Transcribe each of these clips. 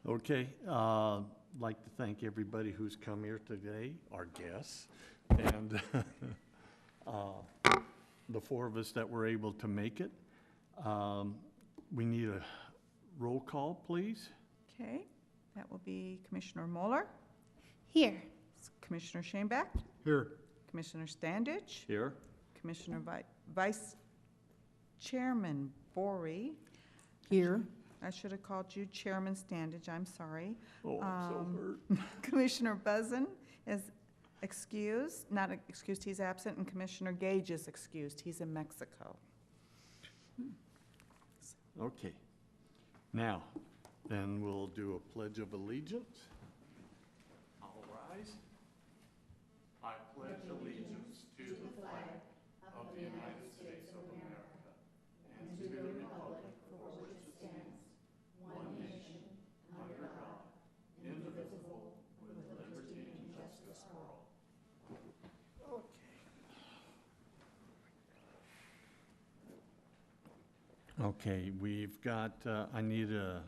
Okay, like to thank everybody who's come here today, our guests, and the four of us that were able to make it. We need a roll call, please. Okay, that will be Commissioner Moeller, Here. Commissioner Shanebeck, Here. Commissioner Standage, Here. Commissioner Vice Chairman Bory. Here. I should have called you Chairman Standage, I'm sorry. Oh, I'm so hurt. Commissioner Buzzen is excused, not excused, he's absent, and Commissioner Gage is excused, he's in Mexico. Okay. Now, then we'll do a pledge of allegiance. All rise. I pledge allegiance to the flag of the United States of America and to the republic for which it stands, one nation, under God, indivisible, with liberty and justice for all. Okay, we've got, I need a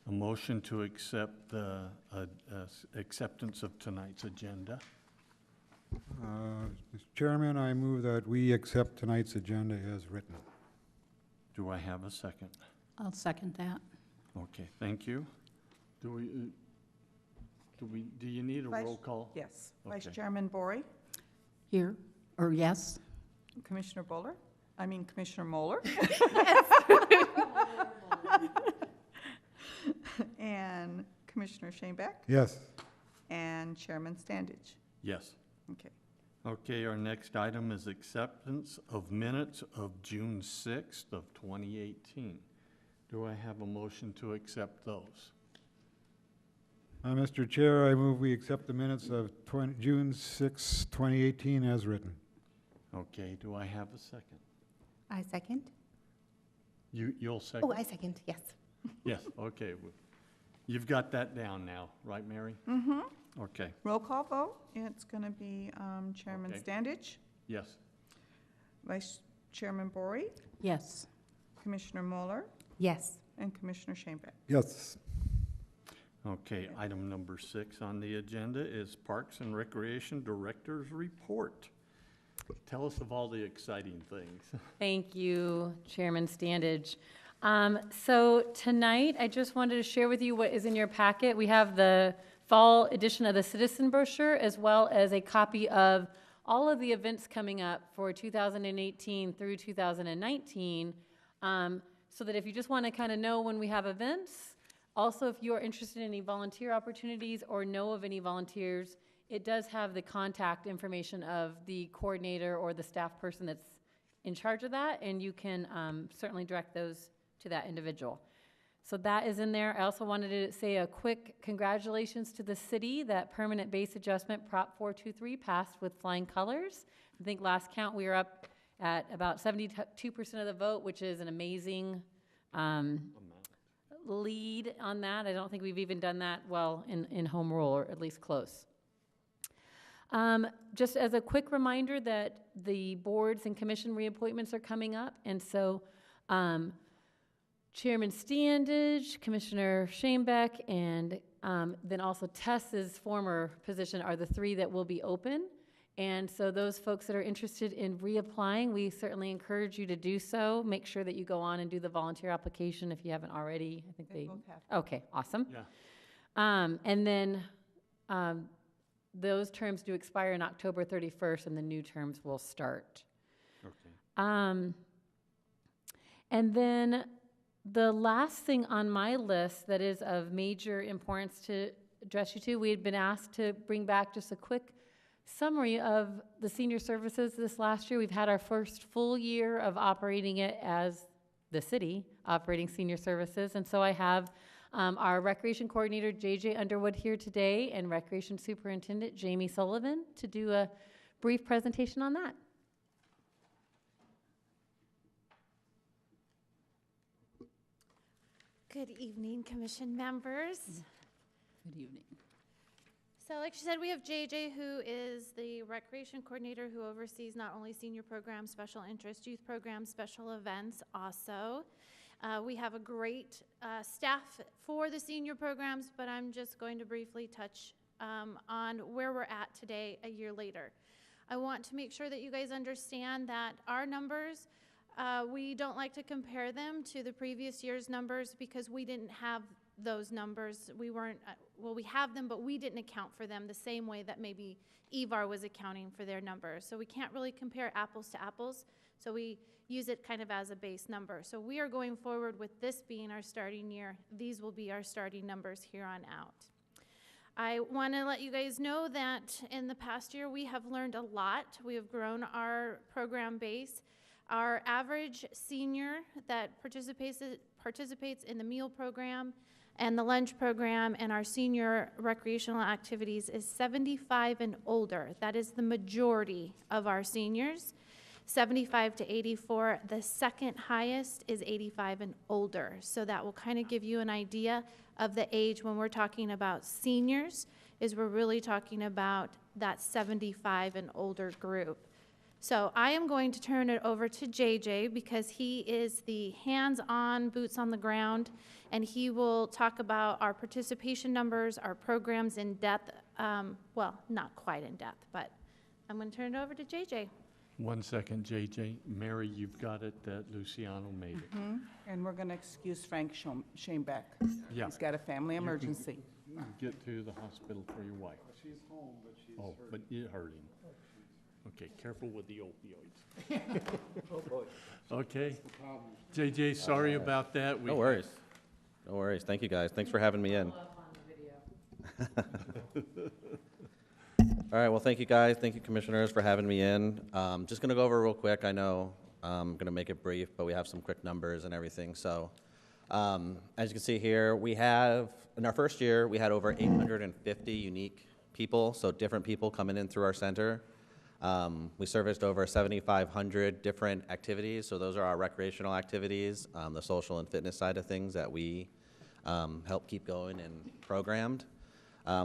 motion to accept the acceptance of tonight's agenda. Mr. Chairman, I move that we accept tonight's agenda as written. Do I have a second? I'll second that. Okay, thank you. Do you need a roll call? Yes, Vice Okay. Chairman Bory, Here, or yes? Commissioner Commissioner Moeller. And Commissioner Shanebeck, Yes. and Chairman Standage. Yes. Okay. Okay, our next item is acceptance of minutes of June 6th of 2018. Do I have a motion to accept those? Mr. Chair, I move we accept the minutes of June 6, 2018 as written. Okay, do I have a second? I second. You'll second? Oh, I second, yes. Yes, okay. You've got that down now, right, Mary? Mm-hmm. Okay, Roll call vote, it's going to be Chairman Okay. Standage, yes. Vice Chairman Bory, Yes. Commissioner Moeller, Yes. and Commissioner Shanebeck. Yes. Okay, item number 6 on the agenda is Parks and Recreation Director's Report. Tell us of all the exciting things. Thank you, Chairman Standage. So tonight, I just wanted to share with you what is in your packet. We have the fall edition of the Citizen brochure, as well as a copy of all of the events coming up for 2018 through 2019, so that if you just want to kind of know when we have events, also if you are interested in any volunteer opportunities or know of any volunteers, it does have the contact information of the coordinator or the staff person that's in charge of that, and you can certainly direct those to that individual. So that is in there. I also wanted to say a quick congratulations to the city that permanent base adjustment Prop 423 passed with flying colors. I think last count we were up at about 72% of the vote, which is an amazing lead on that. I don't think we've even done that well in home rule, or at least close. Just as a quick reminder that the boards and commission reappointments are coming up, and so Chairman Standage, Commissioner Shanebeck, and then also Tess's former position are the 3 that will be open. And so those folks that are interested in reapplying, we certainly encourage you to do so. Make sure that you go on and do the volunteer application if you haven't already. I think they both have. Okay, awesome. Yeah. And then those terms do expire in October 31st, and the new terms will start. Okay. And then the last thing on my list that is of major importance to address you to, we had been asked to bring back just a quick summary of the senior services this last year. We've had our first full year of operating it as the city operating senior services, and so I have our Recreation Coordinator, JJ Underwood, here today, and Recreation Superintendent, Jamie Sullivan, to do a brief presentation on that. Good evening, Commission members. Good evening. So like she said, we have JJ, who is the Recreation Coordinator who oversees not only senior programs, special interest youth programs, special events also. We have a great staff for the senior programs, but I'm just going to briefly touch on where we're at today, a year later. I want to make sure that you guys understand that our numbers, we don't like to compare them to the previous year's numbers because we didn't have those numbers. We weren't, well, we have them, but we didn't account for them the same way that maybe EVAR was accounting for their numbers. So we can't really compare apples to apples. So we use it kind of as a base number. So we are going forward with this being our starting year. These will be our starting numbers here on out. I want to let you guys know that in the past year, we have learned a lot. We have grown our program base. Our average senior that participates in the meal program and the lunch program and our senior recreational activities is 75 and older. That is the majority of our seniors. 75 to 84. The second highest is 85 and older. So that will kind of give you an idea of the age when we're talking about seniors, is we're really talking about that 75 and older group. So I am going to turn it over to JJ because he is the hands-on, boots on the ground, and he will talk about our participation numbers, our programs in depth. Well, not quite in depth, but I'm going to turn it over to JJ. 1 second, JJ. Mary, you've got it that Luciano made it. And we're going to excuse Frank Shanebeck. Yeah. He's got a family emergency. Get to the hospital for your wife. She's home, but she's Oh, but you're hurting. Okay, careful with the opioids. Oh, boy. Okay. JJ, sorry about that. No worries. No worries. Thank you, guys. Thanks for having me in. All right, well, thank you, guys. Thank you, commissioners, for having me in. Just going to go over real quick. I know I'm going to make it brief, but we have some quick numbers and everything. So as you can see here, we have, in our first year, we had over 850 unique people, so different people coming in through our center. We serviced over 7,500 different activities, so those are our recreational activities, the social and fitness side of things that we help keep going and programmed.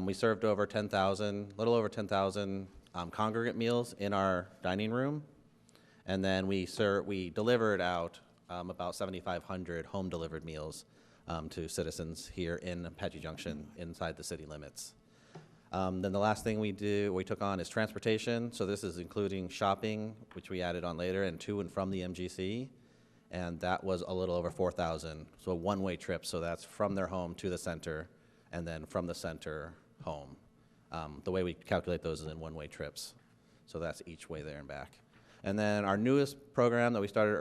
We served over 10,000, little over 10,000 congregate meals in our dining room, and then we delivered out about 7,500 home-delivered meals to citizens here in Apache Junction inside the city limits. Then the last thing we took on is transportation. So this is including shopping, which we added on later, and to and from the MGC. And that was a little over 4,000. So a one-way trip. So that's from their home to the center, and then from the center home. The way we calculate those is in one-way trips. So that's each way there and back. And then our newest program that we started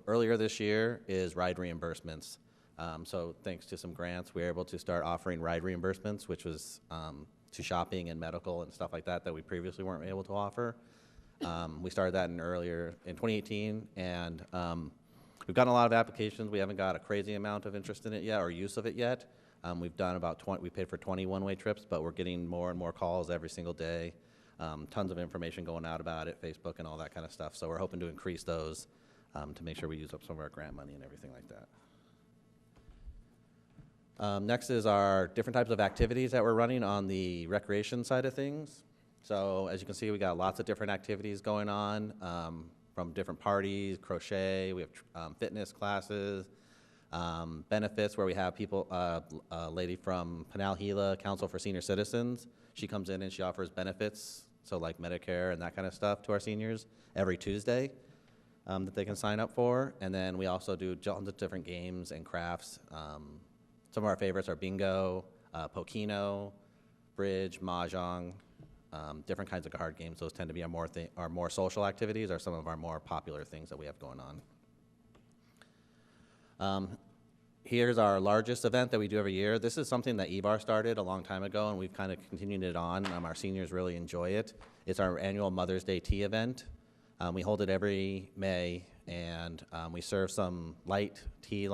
earlier this year is ride reimbursements. So thanks to some grants, we were able to start offering ride reimbursements, which was to shopping and medical and stuff like that we previously weren't able to offer. We started that in 2018, and we've gotten a lot of applications. We haven't got a crazy amount of interest in it yet or use of it yet. We've done about 20, we paid for 20 one-way trips, but we're getting more and more calls every single day. Tons of information going out about it, Facebook and all that kind of stuff. So we're hoping to increase those to make sure we use up some of our grant money and everything like that. Next is our different types of activities that we're running on the recreation side of things. So as you can see, we got lots of different activities going on from different parties, crochet, we have fitness classes, benefits where we have people, a lady from Pinal Gila Council for Senior Citizens. She comes in and she offers benefits, so like Medicare and that kind of stuff to our seniors every Tuesday that they can sign up for. And then we also do tons of different games and crafts. Some of our favorites are bingo, Pokino, bridge, mahjong, different kinds of card games. Those tend to be our more social activities, are some of our more popular things that we have going on. Here's our largest event that we do every year. This is something that EVAR started a long time ago, and we've kind of continued it on. Our seniors really enjoy it. It's our annual Mother's Day tea event. We hold it every May, and we serve some light tea,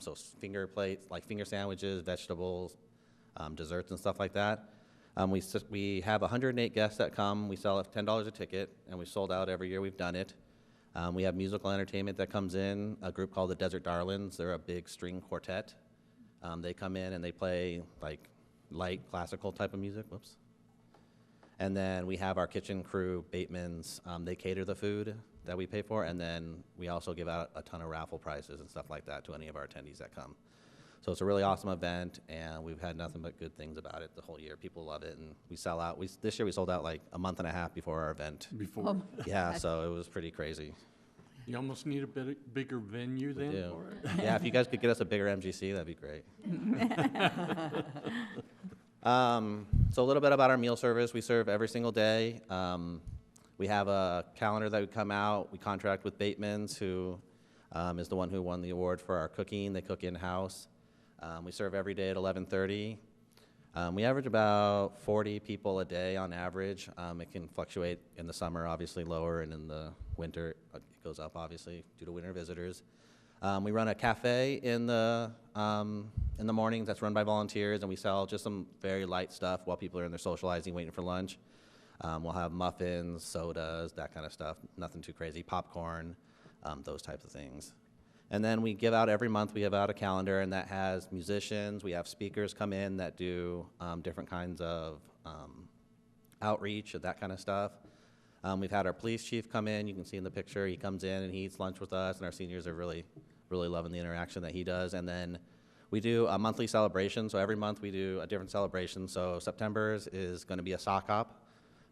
so finger plates, like finger sandwiches, vegetables, desserts and stuff like that. We have 108 guests that come. We sell at $10 a ticket, and we've sold out every year we've done it. We have musical entertainment that comes in, a group called the Desert Darlings. They're a big string quartet. They come in and they play like light classical type of music. Whoops. And then we have our kitchen crew, Bateman's. They cater the food. that we pay for, and then we also give out a ton of raffle prizes and stuff like that to any of our attendees that come. So it's a really awesome event, and we've had nothing but good things about it the whole year. People love it, and we sell out. This year we sold out like a month and a half before our event. Before, Yeah, so it was pretty crazy. you almost need a bit bigger venue then do. for it. Yeah, if you guys could get us a bigger MGC, that'd be great. So a little bit about our meal service. We serve every single day. We have a calendar that would come out. We contract with Bateman's, who is the one who won the award for our cooking. They cook in-house. We serve every day at 11:30. We average about 40 people a day on average. It can fluctuate in the summer, obviously lower, and in the winter, it goes up, obviously, due to winter visitors. We run a cafe in the mornings that's run by volunteers, and we sell just some very light stuff while people are in there socializing, waiting for lunch. We'll have muffins, sodas, that kind of stuff, nothing too crazy, popcorn, those types of things. And then we give out every month, we give out a calendar, and that has musicians. We have speakers come in that do different kinds of outreach and that kind of stuff. We've had our police chief come in. You can see in the picture, he comes in and he eats lunch with us, and our seniors are really, really loving the interaction that he does. And then we do a monthly celebration. So every month we do a different celebration. So September's is going to be a sock hop.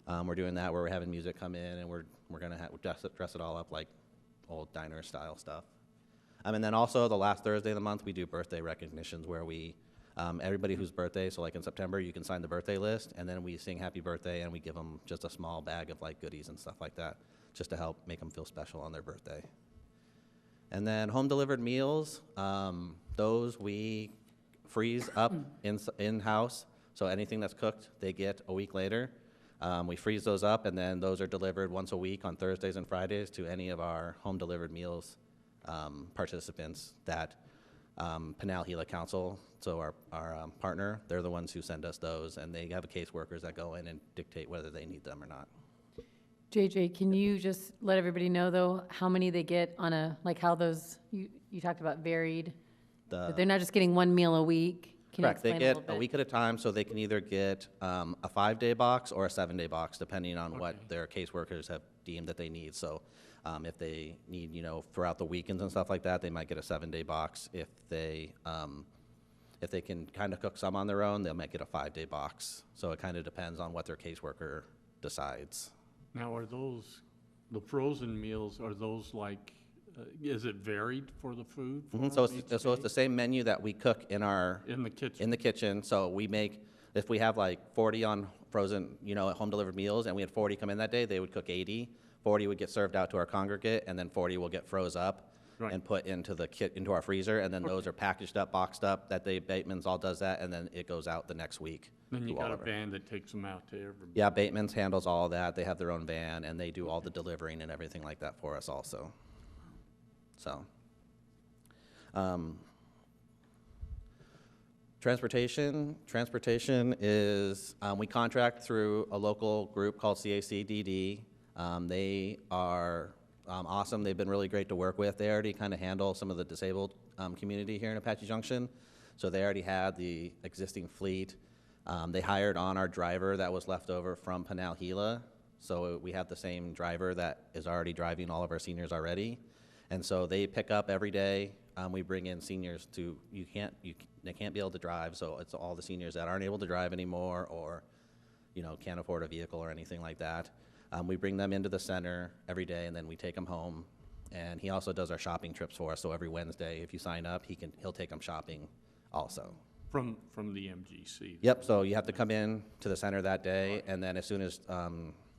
We're doing that where we're having music come in, and we're going to dress it all up like old diner style stuff. And then also the last Thursday of the month, we do birthday recognitions where we, everybody whose birthday, so like in September, you can sign the birthday list, and then we sing happy birthday, and we give them just a small bag of like goodies and stuff like that, just to help make them feel special on their birthday. And then home delivered meals, those we freeze up in-house, so anything that's cooked, they get a week later. We freeze those up, and then those are delivered once a week on Thursdays and Fridays to any of our home delivered meals participants that Pinal Gila Council, so our partner, they're the ones who send us those, and they have caseworkers that go in and dictate whether they need them or not. JJ, can you just let everybody know, though, how many they get on like how those, you talked about varied, that they're not just getting one meal a week? Can you Correct, they explain get little a bit? week at a time, so they can either get a 5-day box or a 7-day box, depending on what Okay. their caseworkers have deemed that they need. So if they need, throughout the weekends and stuff like that, they might get a 7-day box. If they can kind of cook some on their own, they might get a 5-day box. So it kind of depends on what their caseworker decides. Now, are those, the frozen meals, are those like, is it varied for the food? for So them each it's the day? same menu that we cook in In the kitchen? So we make, if we have like 40 on frozen, home delivered meals, and we had 40 come in that day, they would cook 80. 40 would get served out to our congregate, and then 40 will get froze up Right. and put into into our freezer, and then those are packaged up, boxed up. Bateman's all does that, and then it goes out the next week. Then you to all got a of our- van that takes them out to everybody? Yeah, Bateman's handles all of that. They have their own van, and they do all the delivering and everything like that for us also. So, transportation is, we contract through a local group called CACDD. They are awesome. They've been really great to work with. They already kind of handle some of the disabled community here in Apache Junction, so they already had the existing fleet. They hired on our driver that was left over from Pinal Gila, so we have the same driver that is already driving all of our seniors already. And so they pick up every day. We bring in seniors they can't be able to drive, so it's all the seniors that aren't able to drive anymore or, can't afford a vehicle or anything like that. We bring them into the center every day, and then we take them home. And he also does our shopping trips for us, so every Wednesday, if you sign up, he'll take them shopping also. From the MGC? Yep, so you have to come in to the center that day, and then as soon as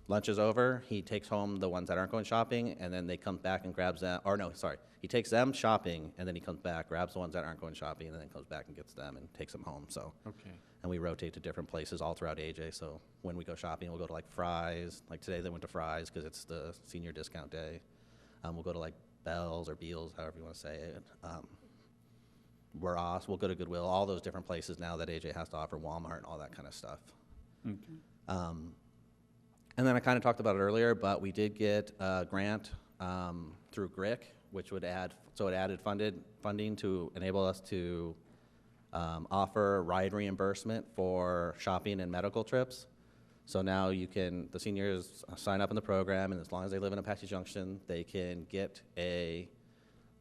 lunch is over, he takes home the ones that aren't going shopping, and then they come back and grabs them, or no, sorry, he takes them shopping, and then he comes back, grabs the ones that aren't going shopping, and then comes back and gets them and takes them home, so. Okay. And we rotate to different places all throughout AJ, so when we go shopping, we'll go to like Fry's, like today they went to Fry's because it's the senior discount day. We'll go to like Bell's or Beal's, however you want to say it. Ross, we'll go to Goodwill, all those different places now that AJ has to offer, Walmart and all that kind of stuff. Okay. And then I kind of talked about it earlier, but we did get a grant through GRIC, which would added funding to enable us to offer ride reimbursement for shopping and medical trips. So now the seniors sign up in the program, and as long as they live in Apache Junction, they can get a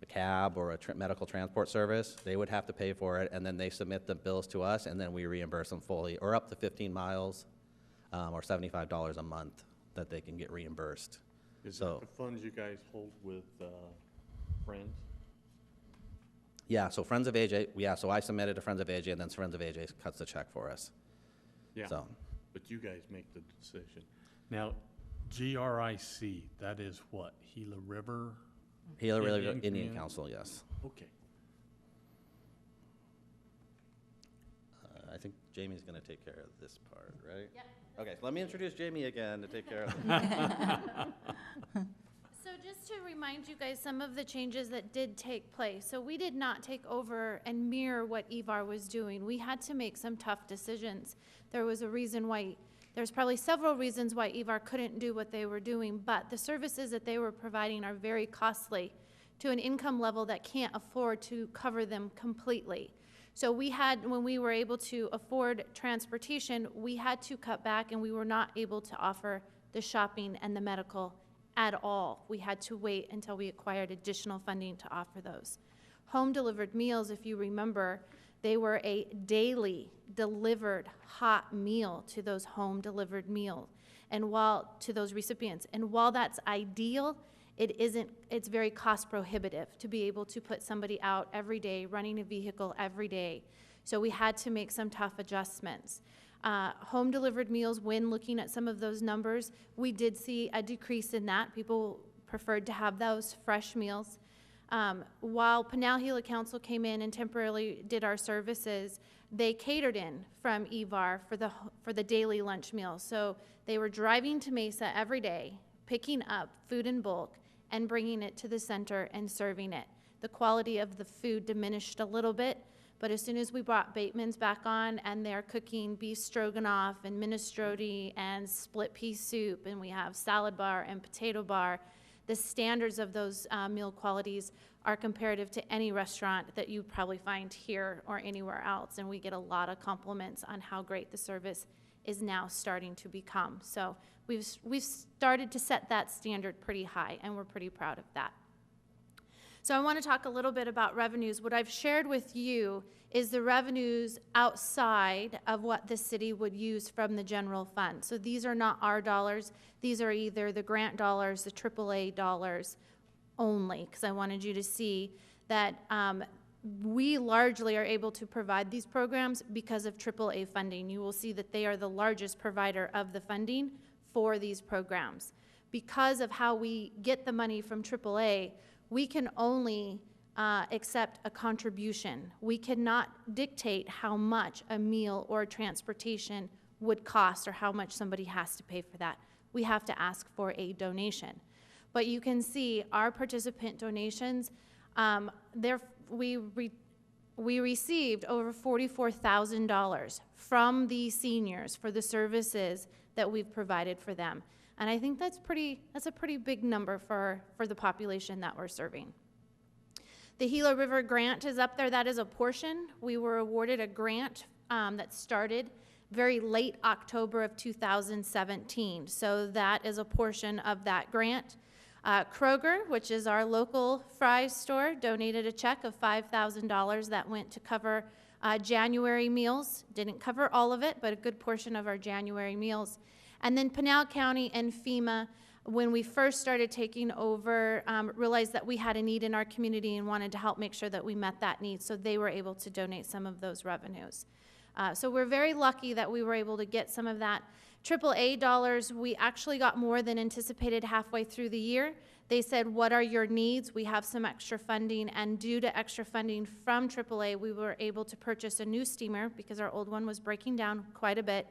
cab or a medical transport service. They would have to pay for it, and then they submit the bills to us, and then we reimburse them fully, or up to 15 miles, or $75 a month that they can get reimbursed. Is So- that the funds you guys hold with Friends? Yeah, so Friends of AJ, so I submitted to Friends of AJ, and then Friends of AJ cuts the check for us. Yeah, So, but you guys make the decision. Now, GRIC, that is what, Gila River? Gila River Indian Indian Community? Council, yes. Okay. I think Jamie's gonna take care of this part, right? Yep. Okay, so let me introduce Jamie again to take care of it. So just to remind you guys, some of the changes that did take place. So we did not take over and mirror what EVAR was doing. We had to make some tough decisions. There's probably several reasons why EVAR couldn't do what they were doing, but the services that they were providing are very costly to an income level that can't afford to cover them completely. So when we were able to afford transportation, we had to cut back, and we were not able to offer the shopping and the medical at all. We had to wait until we acquired additional funding to offer those. Home-delivered meals, if you remember, they were a daily delivered hot meal to those home-delivered meals, to those recipients. And while that's ideal, it's very cost prohibitive to be able to put somebody out every day, running a vehicle every day. So we had to make some tough adjustments. Home-delivered meals, when looking at some of those numbers, we did see a decrease in that. People preferred to have those fresh meals. While Pinal Gila Council came in and temporarily did our services, they catered in from EVAR for the daily lunch meals. So they were driving to Mesa every day, picking up food in bulk, and bringing it to the center and serving it. The quality of the food diminished a little bit, but as soon as we brought Bateman's back on, and they're cooking beef stroganoff and minestrone and split pea soup, and we have salad bar and potato bar, the standards of those meal qualities are comparative to any restaurant that you probably find here or anywhere else, and we get a lot of compliments on how great the service is now starting to become. So we've started to set that standard pretty high, and we're pretty proud of that. So I want to talk a little bit about revenues. What I've shared with you is the revenues outside of what the city would use from the general fund. So these are not our dollars. These are either the grant dollars, the AAA dollars only, because I wanted you to see that we largely are able to provide these programs because of AAA funding. You will see that they are the largest provider of the funding for these programs. Because of how we get the money from AAA, we can only accept a contribution. We cannot dictate how much a meal or transportation would cost or how much somebody has to pay for that. We have to ask for a donation. But you can see our participant donations, we received over $44,000 from these seniors for the services that we've provided for them. And I think that's a pretty big number for the population that we're serving. The Gila River grant is up there. That is a portion. We were awarded a grant that started very late October of 2017. So that is a portion of that grant. Kroger, which is our local fry store, donated a check of $5,000 that went to cover January meals. Didn't cover all of it, but a good portion of our January meals. And then Pinal County and FEMA, when we first started taking over, realized that we had a need in our community and wanted to help make sure that we met that need, so they were able to donate some of those revenues. So we're very lucky that we were able to get some of that. AAA dollars, we actually got more than anticipated halfway through the year. They said, what are your needs? We have some extra funding, and due to extra funding from AAA, we were able to purchase a new steamer because our old one was breaking down quite a bit.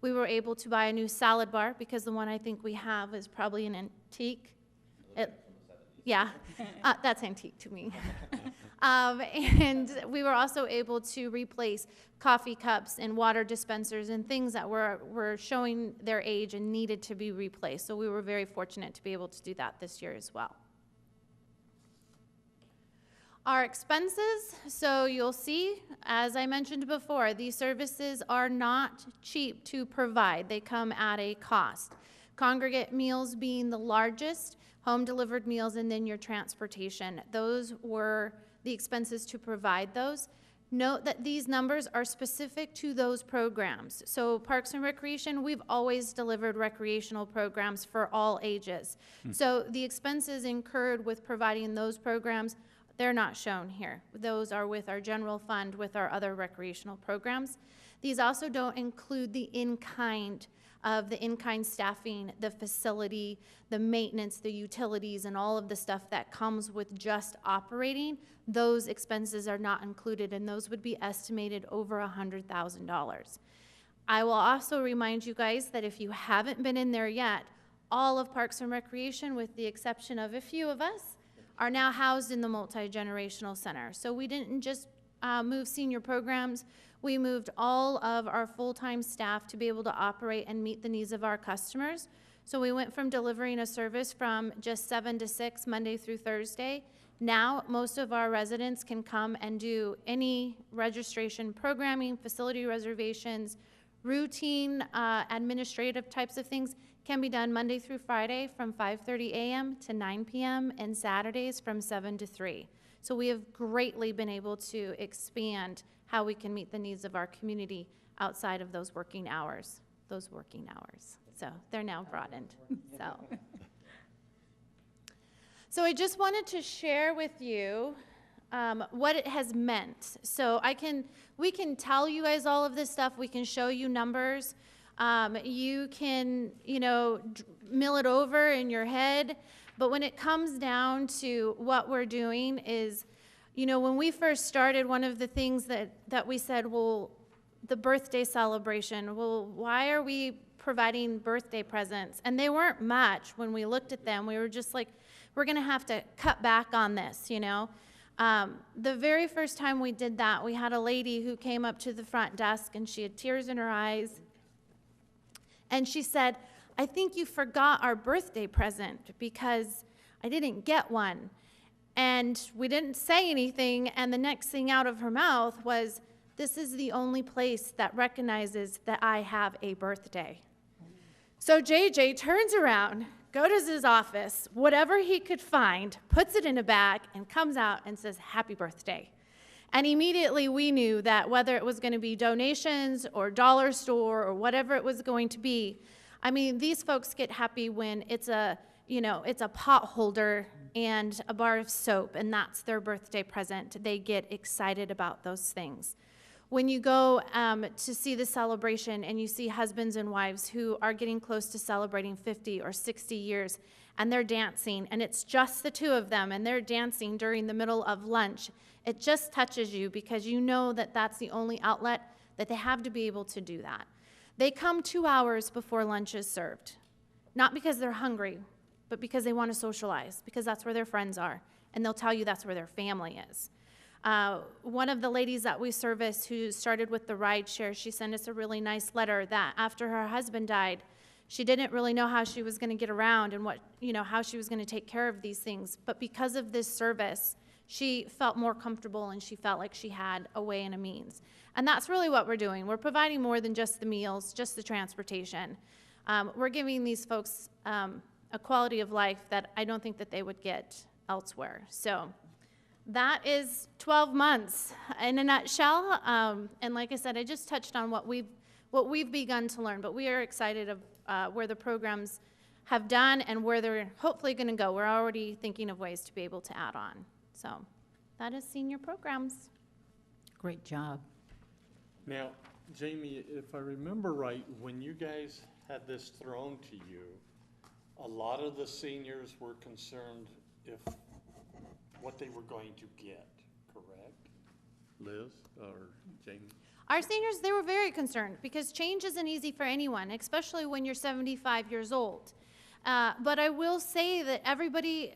We were able to buy a new salad bar because the one I think we have is probably an antique. Yeah, that's antique to me. And we were also able to replace coffee cups and water dispensers and things that were showing their age and needed to be replaced. So we were very fortunate to be able to do that this year as well. Our expenses, so you'll see, as I mentioned before, these services are not cheap to provide. They come at a cost. Congregate meals being the largest, home-delivered meals, and then your transportation. Those were the expenses to provide those. Note that these numbers are specific to those programs. So Parks and Recreation, we've always delivered recreational programs for all ages. So the expenses incurred with providing those programs, they're not shown here. Those are with our general fund, with our other recreational programs. These also don't include the in-kind of the in-kind staffing, the facility, the maintenance, the utilities, and all of the stuff that comes with just operating. Those expenses are not included, and those would be estimated over $100,000. I will also remind you guys that if you haven't been in there yet, all of Parks and Recreation, with the exception of a few of us, are now housed in the multi-generational center. So we didn't just move senior programs, we moved all of our full-time staff to be able to operate and meet the needs of our customers. So we went from delivering a service from just 7 to 6, Monday through Thursday. Now, most of our residents can come and do any registration programming, facility reservations, routine administrative types of things can be done Monday through Friday from 5:30 a.m. to 9 p.m. and Saturdays from 7 to 3. So we have greatly been able to expand how we can meet the needs of our community outside of those working hours. So they're now broadened. So I just wanted to share with you what it has meant. So we can tell you guys all of this stuff. We can show you numbers. You can, mill it over in your head. But when it comes down to what we're doing is, when we first started, one of the things that we said, well, the birthday celebration, well, why are we providing birthday presents? And they weren't much when we looked at them. We were just like, we're going to have to cut back on this, The very first time we did that, we had a lady who came up to the front desk, and she had tears in her eyes. And she said, I think you forgot our birthday present because I didn't get one. And we didn't say anything, and the next thing out of her mouth was, this is the only place that recognizes that I have a birthday. So JJ turns around, goes to his office, whatever he could find, puts it in a bag, and comes out and says, happy birthday. And immediately we knew that whether it was going to be donations or dollar store or whatever it was going to be, these folks get happy when it's a pot holder and a bar of soap, and that's their birthday present. They get excited about those things. When you go to see the celebration and you see husbands and wives who are getting close to celebrating 50 or 60 years, and they're dancing, and it's just the two of them, and they're dancing during the middle of lunch, it just touches you because you know that that's the only outlet that they have to be able to do that. They come 2 hours before lunch is served, not because they're hungry, but because they want to socialize, because that's where their friends are, and they'll tell you that's where their family is. One of the ladies that we service who started with the ride share, she sent us a really nice letter that after her husband died, she didn't really know how she was going to get around and how she was going to take care of these things. But because of this service, she felt more comfortable and she felt like she had a way and a means. And that's really what we're doing. We're providing more than just the meals, just the transportation. We're giving these folks a quality of life that I don't think that they would get elsewhere. So that is 12 months in a nutshell. And like I said, I just touched on what we've begun to learn, but we are excited of where the programs have done and where they're hopefully going to go. We're already thinking of ways to be able to add on. So that is senior programs. Great job. Now, Jamie, if I remember right, when you guys had this thrown to you, a lot of the seniors were concerned what they were going to get, correct? Liz or Jamie? Our seniors, they were very concerned because change isn't easy for anyone, especially when you're 75 years old. But I will say that everybody,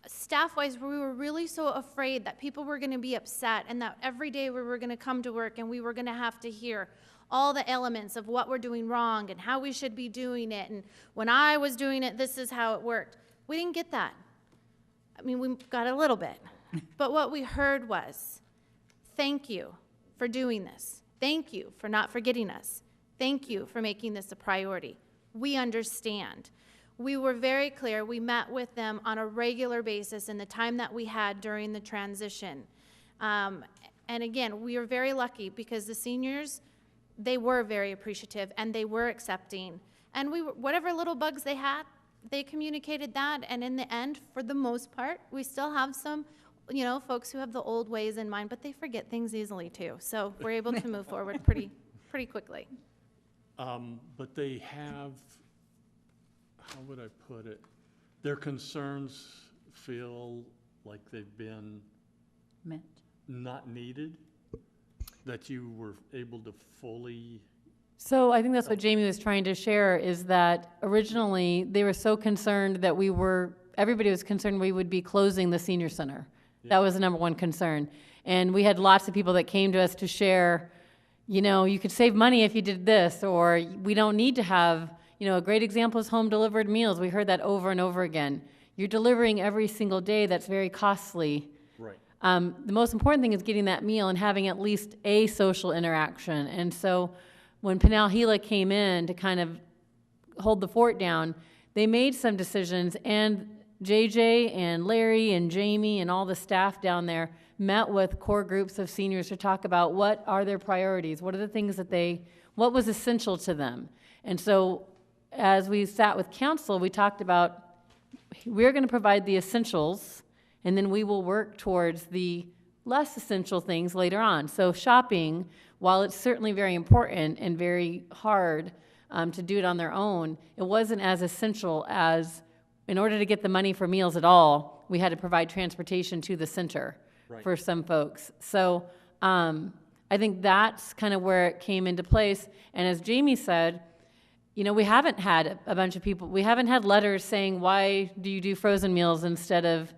staff-wise, we were really so afraid that people were going to be upset and that every day we were going to come to work and we were going to have to hear all the elements of what we're doing wrong and how we should be doing it. And when I was doing it, this is how it worked. We didn't get that. We got a little bit. But what we heard was, thank you for doing this. Thank you for not forgetting us. Thank you for making this a priority. We understand. We were very clear. We met with them on a regular basis in the time that we had during the transition. And again, we are very lucky because the seniors, they were very appreciative and they were accepting. And whatever little bugs they had, they communicated that. And in the end, for the most part, we still have some, folks who have the old ways in mind, but they forget things easily too. So we're able to move forward pretty quickly. But they have, how would I put it? Their concerns feel like they've been Met. not needed, that you were able to fully, So I think that's what Jamie was trying to share, is that originally they were so concerned that everybody was concerned we would be closing the senior center. That was the number one concern. And we had lots of people that came to us to share, you could save money if you did this, or we don't need to have, a great example is home delivered meals. We heard that over and over again. You're delivering every single day, that's very costly. right. The most important thing is getting that meal and having at least a social interaction. And so when Pinal Gila came in to kind of hold the fort down, they made some decisions, and JJ and Larry and Jamie and all the staff down there met with core groups of seniors to talk about what are their priorities, what are the things what was essential to them. And so as we sat with council, we talked about, we're going to provide the essentials, and then we will work towards the less essential things later on. So shopping, while it's certainly very important and very hard to do it on their own, it wasn't as essential as, in order to get the money for meals at all, we had to provide transportation to the center for some folks. So I think that's kind of where it came into place. And as Jamie said, we haven't had a bunch of people, we haven't had letters saying, why do you do frozen meals instead of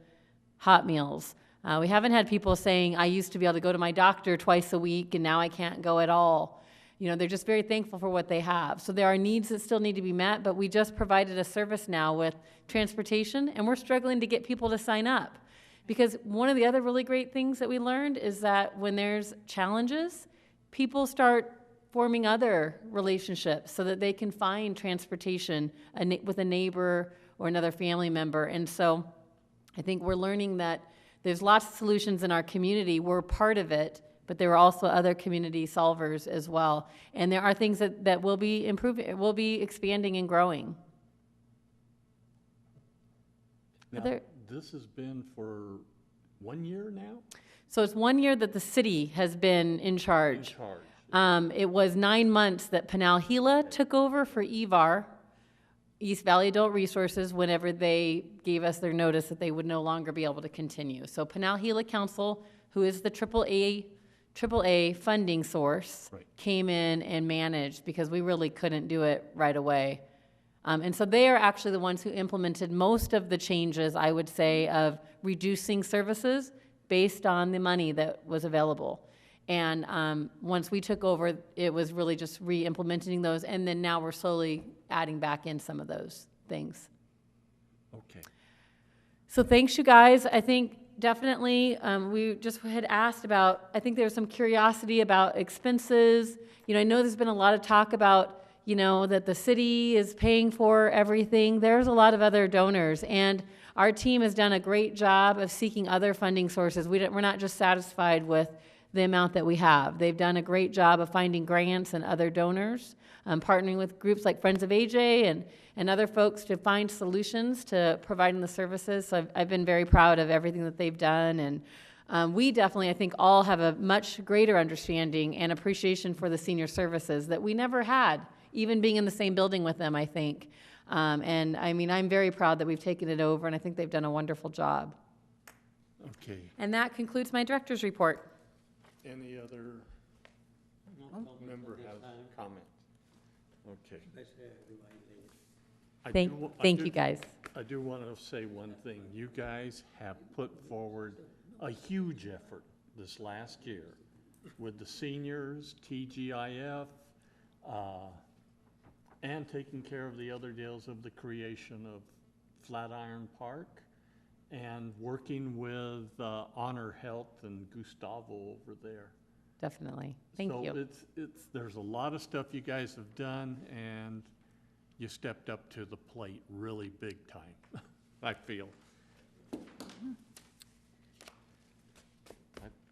hot meals? We haven't had people saying, I used to be able to go to my doctor twice a week and now I can't go at all. They're just very thankful for what they have. So there are needs that still need to be met, but we just provided a service now with transportation, and we're struggling to get people to sign up. Because one of the other really great things that we learned is that when there's challenges, people start forming other relationships so that they can find transportation with a neighbor or another family member. And so I think we're learning that there's lots of solutions in our community. We're part of it, but there are also other community solvers as well. And there are things that will be improving, will be expanding and growing. Now, this has been for 1 year now? So it's 1 year that the city has been in charge. It was 9 months that Pinal Gila took over for EVAR, East Valley Adult Resources, whenever they gave us their notice that they would no longer be able to continue. So Pinal Gila Council, who is the AAA funding source, came in and managed, because we really couldn't do it right away. And so they are actually the ones who implemented most of the changes, I would say, of reducing services based on the money that was available. And once we took over, it was really just re-implementing those, and then now we're slowly adding back in some of those things. Okay. So thanks, you guys. I think definitely we just had asked about, I think there was some curiosity about expenses. I know there's been a lot of talk about, that the city is paying for everything. There's a lot of other donors, and our team has done a great job of seeking other funding sources. We're not just satisfied with the amount that we have. They've done a great job of finding grants and other donors, partnering with groups like Friends of AJ and other folks to find solutions to providing the services. So I've been very proud of everything that they've done. And we definitely, I think, all have a much greater understanding and appreciation for the senior services that we never had, even being in the same building with them, I think. And I mean, I'm very proud that we've taken it over, and I think they've done a wonderful job. Okay. And that concludes my director's report. Any other member has a comment? Okay. Thank you, guys. I do want to say one thing. You guys have put forward a huge effort this last year with the seniors, TGIF, and taking care of the other deals of the creation of Flatiron Park. and working with Honor Health and Gustavo over there. Definitely. Thank you. So there's a lot of stuff you guys have done, and you stepped up to the plate really big time, I feel.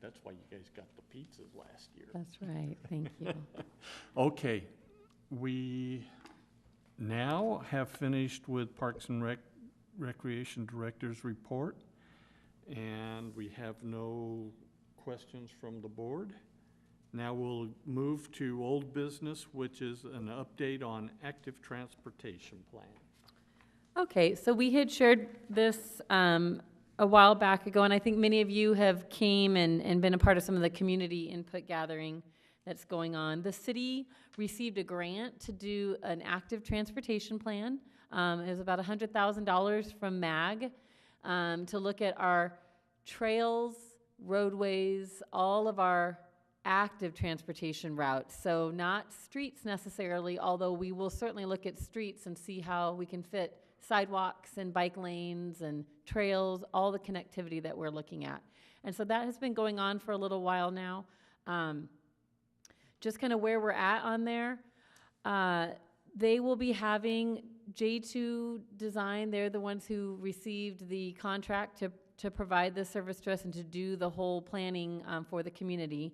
That's why you guys got the pizzas last year. That's right. Thank you. Okay, we now have finished with Parks and Recreation Director's report, and we have no questions from the board. Now we'll move to old business, which is an update on active transportation plan. Okay, so we had shared this a while back ago, and I think many of you have came and been a part of some of the community input gathering that's going on. The city received a grant to do an active transportation plan. It was about $100,000 from MAG to look at our trails, roadways, all of our active transportation routes. So not streets necessarily, although we will certainly look at streets and see how we can fit sidewalks and bike lanes and trails, all the connectivity that we're looking at. And so that has been going on for a little while now. Just kind of where we're at on there. They will be having J2 Design. They're the ones who received the contract to provide this service to us and to do the whole planning for the community.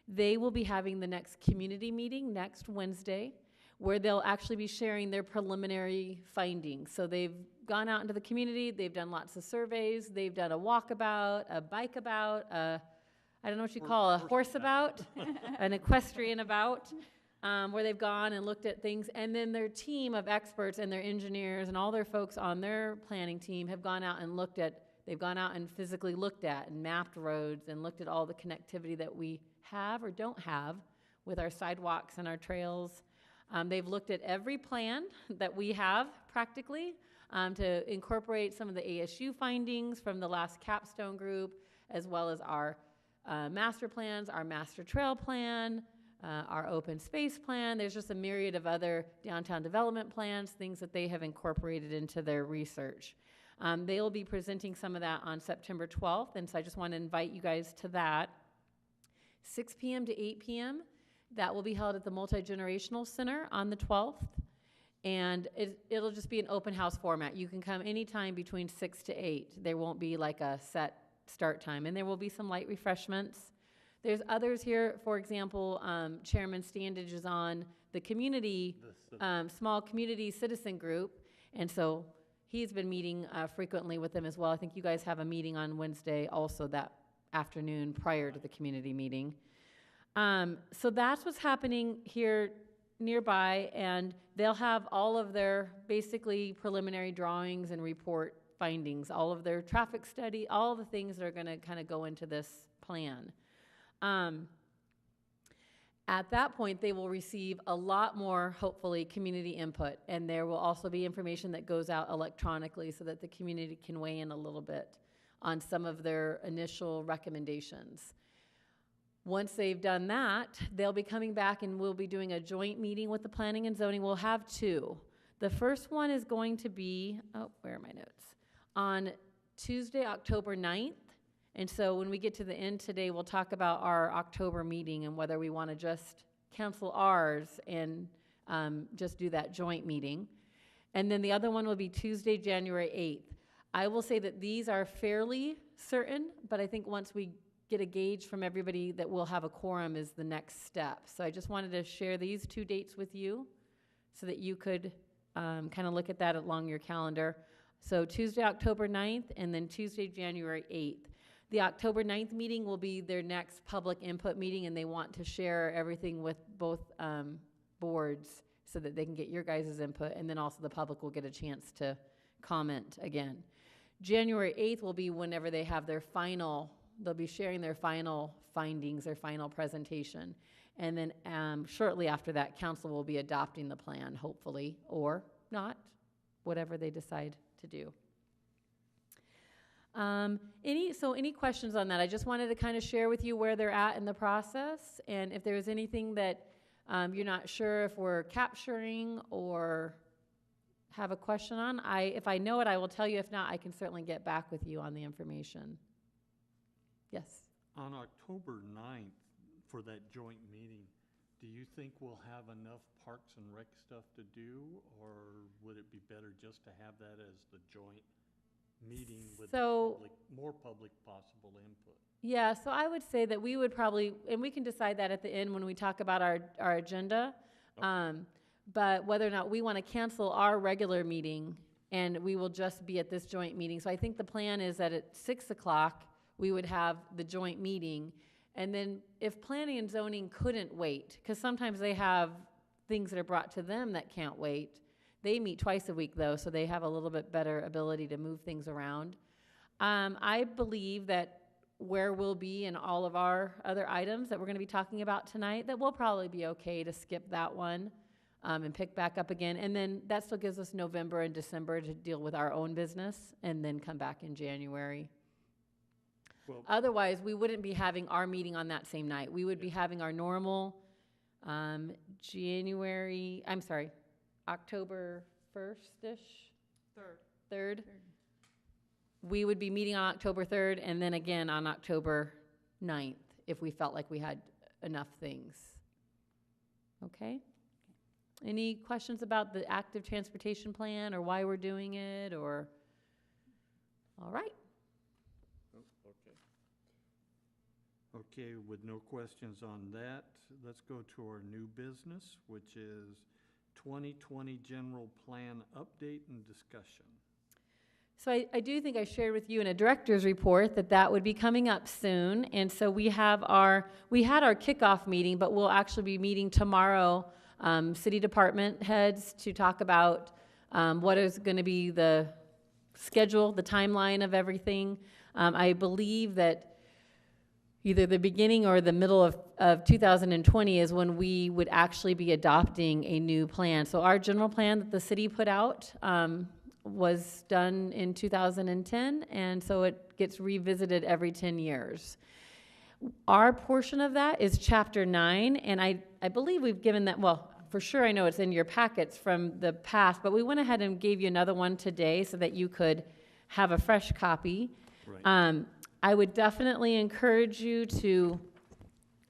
They will be having the next community meeting next Wednesday, where they'll actually be sharing their preliminary findings. So they've gone out into the community, they've done lots of surveys, they've done a walkabout, a bike about, I don't know what you call a horse about, an equestrian about, where they've gone and looked at things. And then their team of experts and their engineers and all their folks on their planning team have gone out and they've gone out and physically looked at and mapped roads and looked at all the connectivity that we have or don't have with our sidewalks and our trails. They've looked at every plan that we have practically to incorporate some of the ASU findings from the last capstone group, as well as our master plans, our master trail plan, our open space plan. There's just a myriad of other downtown development plans, things that they have incorporated into their research. They will be presenting some of that on September 12th, and so I just want to invite you guys to that. 6 p.m. to 8 p.m. That will be held at the Multi-Generational Center on the 12th, and it'll just be an open house format. You can come anytime between 6 to 8. There won't be like a set start time, and there will be some light refreshments. There's others here, for example, Chairman Standage is on the community, small community citizen group, and so he's been meeting frequently with them as well. I think you guys have a meeting on Wednesday also that afternoon prior to the community meeting. So that's what's happening here nearby, and they'll have all of their basically preliminary drawings and report findings, all of their traffic study, all the things that are going to kind of go into this plan. At that point, they will receive a lot more, hopefully, community input, and there will also be information that goes out electronically so that the community can weigh in a little bit on some of their initial recommendations. Once they've done that, they'll be coming back and we'll be doing a joint meeting with the planning and zoning. We'll have two. The first one is going to be, where are my notes? On Tuesday, October 9th. And so when we get to the end today, we'll talk about our October meeting and whether we want to just cancel ours and just do that joint meeting. And then the other one will be Tuesday, January 8th. I will say that these are fairly certain, but I think once we get a gauge from everybody that we'll have a quorum is the next step. So I just wanted to share these two dates with you so that you could kind of look at that along your calendar. So Tuesday, October 9th, and then Tuesday, January 8th. The October 9th meeting will be their next public input meeting, and they want to share everything with both boards so that they can get your guys' input, and then also the public will get a chance to comment again. January 8th will be whenever they have their final, they'll be sharing their final findings, their final presentation. And then shortly after that, council will be adopting the plan, hopefully, or not, whatever they decide to do. Any questions on that? I just wanted to kind of share with you where they're at in the process, and if there's anything that you're not sure if we're capturing or have a question on. If I know it, I will tell you. If not, I can certainly get back with you on the information. Yes. On October 9th, for that joint meeting, do you think we'll have enough Parks and Rec stuff to do, or would it be better just to have that as the joint meeting with So- more public possible input? Yeah, so I would say that we would probably, and we can decide that at the end when we talk about our agenda. But whether or not we want to cancel our regular meeting, and we will just be at this joint meeting. So I think the plan is that at 6 o'clock, we would have the joint meeting. And then if planning and zoning couldn't wait, because sometimes they have things that are brought to them that can't wait. They meet twice a week though, so they have a little bit better ability to move things around. I believe that where we'll be in all of our other items that we're gonna be talking about tonight, that we'll probably be okay to skip that one and pick back up again. And then that still gives us November and December to deal with our own business and then come back in January. Well, Otherwise, we wouldn't be having our meeting on that same night. We would be having our normal October 1st-ish? 3rd. We would be meeting on October 3rd and then again on October 9th if we felt like we had enough things. Okay? Any questions about the active transportation plan or why we're doing it or? All right. Okay, with no questions on that, let's go to our new business, which is 2020 general plan update and discussion. So I do think I shared with you in a director's report that would be coming up soon. And so we had our kickoff meeting, but we'll actually be meeting tomorrow, city department heads to talk about what is going to be the schedule, the timeline of everything. I believe that either the beginning or the middle of 2020 is when we would actually be adopting a new plan. So our general plan that the city put out was done in 2010, and so it gets revisited every 10 years. Our portion of that is Chapter 9, and I believe we've given that, well, for sure I know it's in your packets from the past, but we went ahead and gave you another one today so that you could have a fresh copy. Right. I would definitely encourage you to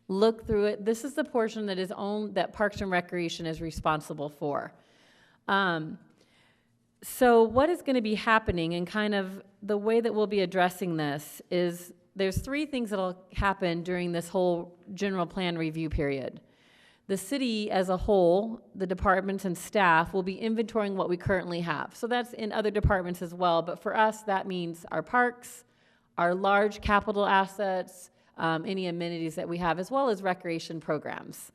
look through it. This is the portion that is owned, that Parks and Recreation is responsible for. So what is going to be happening and kind of the way that we'll be addressing this is there's 3 things that'll happen during this whole general plan review period. The city as a whole, the departments and staff will be inventorying what we currently have. So that's in other departments as well, but for us that means our parks, our large capital assets, any amenities that we have, as well as recreation programs.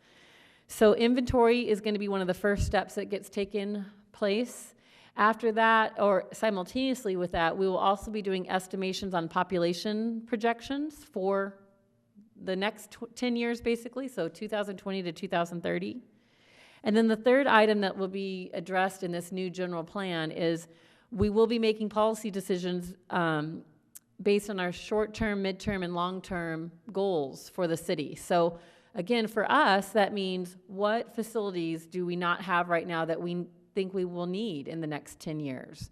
So inventory is going to be one of the first steps that gets taken place. After that, or simultaneously with that, we will also be doing estimations on population projections for the next 10 years, basically, so 2020 to 2030. And then the third item that will be addressed in this new general plan is we will be making policy decisions based on our short-term, mid-term, and long-term goals for the city. So again, for us, that means what facilities do we not have right now that we think we will need in the next 10 years?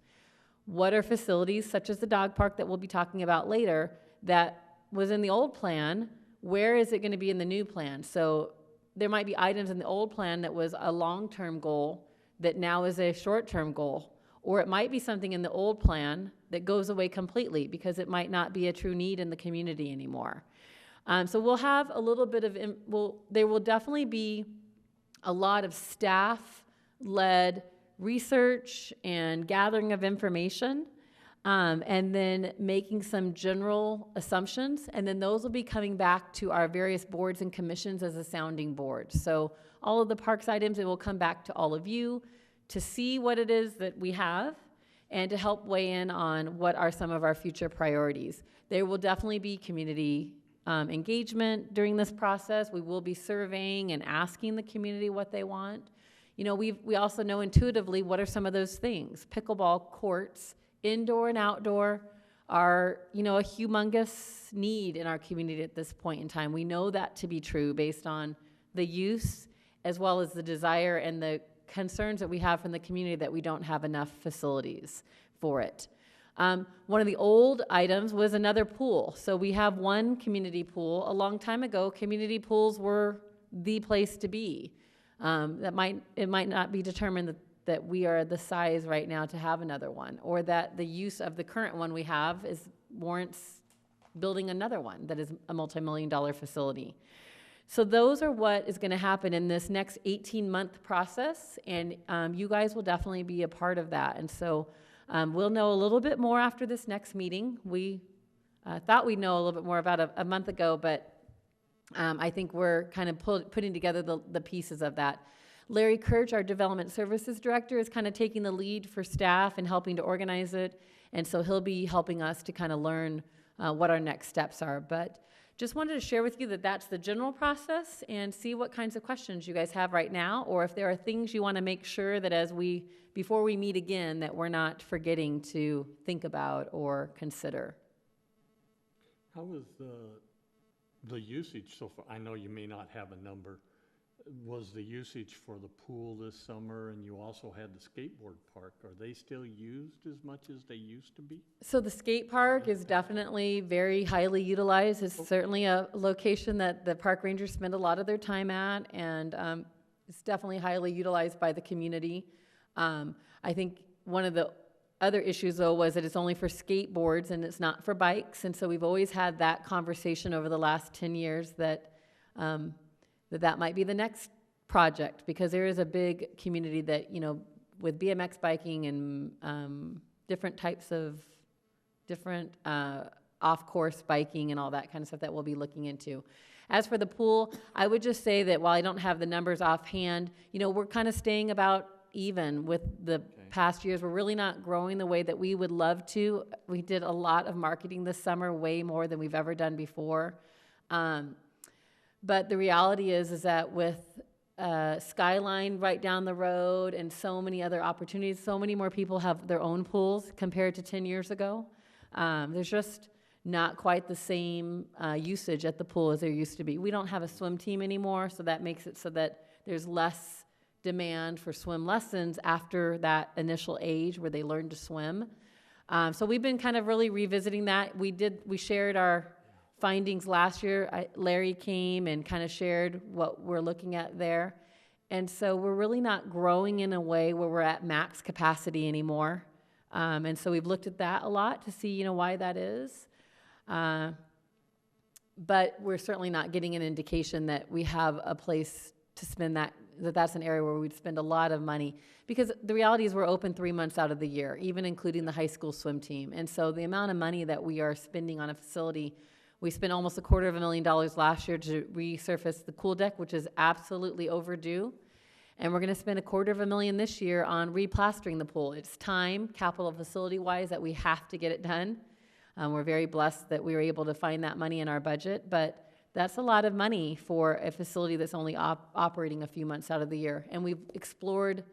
What are facilities, such as the dog park that we'll be talking about later, that was in the old plan? Where is it going to be in the new plan? So there might be items in the old plan that was a long-term goal that now is a short-term goal. Or it might be something in the old plan that goes away completely because it might not be a true need in the community anymore. So we'll have a little bit of, there will definitely be a lot of staff-led research and gathering of information, and then making some general assumptions, and then those will be coming back to our various boards and commissions as a sounding board. So all of the parks items, it will come back to all of you to see what it is that we have and to help weigh in on what are some of our future priorities. There will definitely be community engagement during this process. We will be surveying and asking the community what they want. You know, we also know intuitively what are some of those things. Pickleball courts, indoor and outdoor, are, you know, a humongous need in our community at this point in time. We know that to be true based on the use as well as the desire and the concerns that we have from the community that we don't have enough facilities for it. One of the old items was another pool. So we have one community pool. A long time ago, community pools were the place to be. It might not be determined that we are the size right now to have another one, or that the use of the current one we have warrants building another one that is a multi-million-dollar facility. So those are what is going to happen in this next 18-month process, and you guys will definitely be a part of that. And so we'll know a little bit more after this next meeting. We thought we'd know a little bit more about a month ago, but I think we're kind of putting together the pieces of that. Larry Kirch, our Development Services Director, is kind of taking the lead for staff and helping to organize it, and so he'll be helping us to kind of learn what our next steps are. But just wanted to share with you that that's the general process, and see what kinds of questions you guys have right now, or if there are things you want to make sure that before we meet again, that we're not forgetting to think about or consider. How was the usage so far? I know you may not have a number. Was the usage for the pool this summer, and you also had the skateboard park, are they still used as much as they used to be? So the skate park is definitely very highly utilized. It's certainly a location that the park rangers spend a lot of their time at, and it's definitely highly utilized by the community. I think one of the other issues, though, was that it's only for skateboards and it's not for bikes, and so we've always had that conversation over the last 10 years that that might be the next project, because there is a big community that, with BMX biking and different types of off-course biking and all that kind of stuff that we'll be looking into. As for the pool, I would just say that while I don't have the numbers offhand, we're kind of staying about even with the past years. We're really not growing the way that we would love to. We did a lot of marketing this summer, way more than we've ever done before. But the reality is that with Skyline right down the road and so many other opportunities, so many more people have their own pools compared to 10 years ago. There's just not quite the same usage at the pool as there used to be. We don't have a swim team anymore, so that makes it so that there's less demand for swim lessons after that initial age where they learn to swim. So we've been kind of really revisiting that. We shared our findings last year. Larry came and kind of shared what we're looking at there. And so we're really not growing in a way where we're at max capacity anymore. And so we've looked at that a lot to see, why that is. But we're certainly not getting an indication that we have a place to spend that's an area where we'd spend a lot of money. Because the reality is we're open 3 months out of the year, even including the high school swim team. And so the amount of money that we are spending on a facility, we spent almost $250,000 last year to resurface the pool deck, which is absolutely overdue. And we're going to spend $250,000 this year on replastering the pool. It's time, capital facility-wise, that we have to get it done. We're very blessed that we were able to find that money in our budget, but that's a lot of money for a facility that's only operating a few months out of the year. And we've explored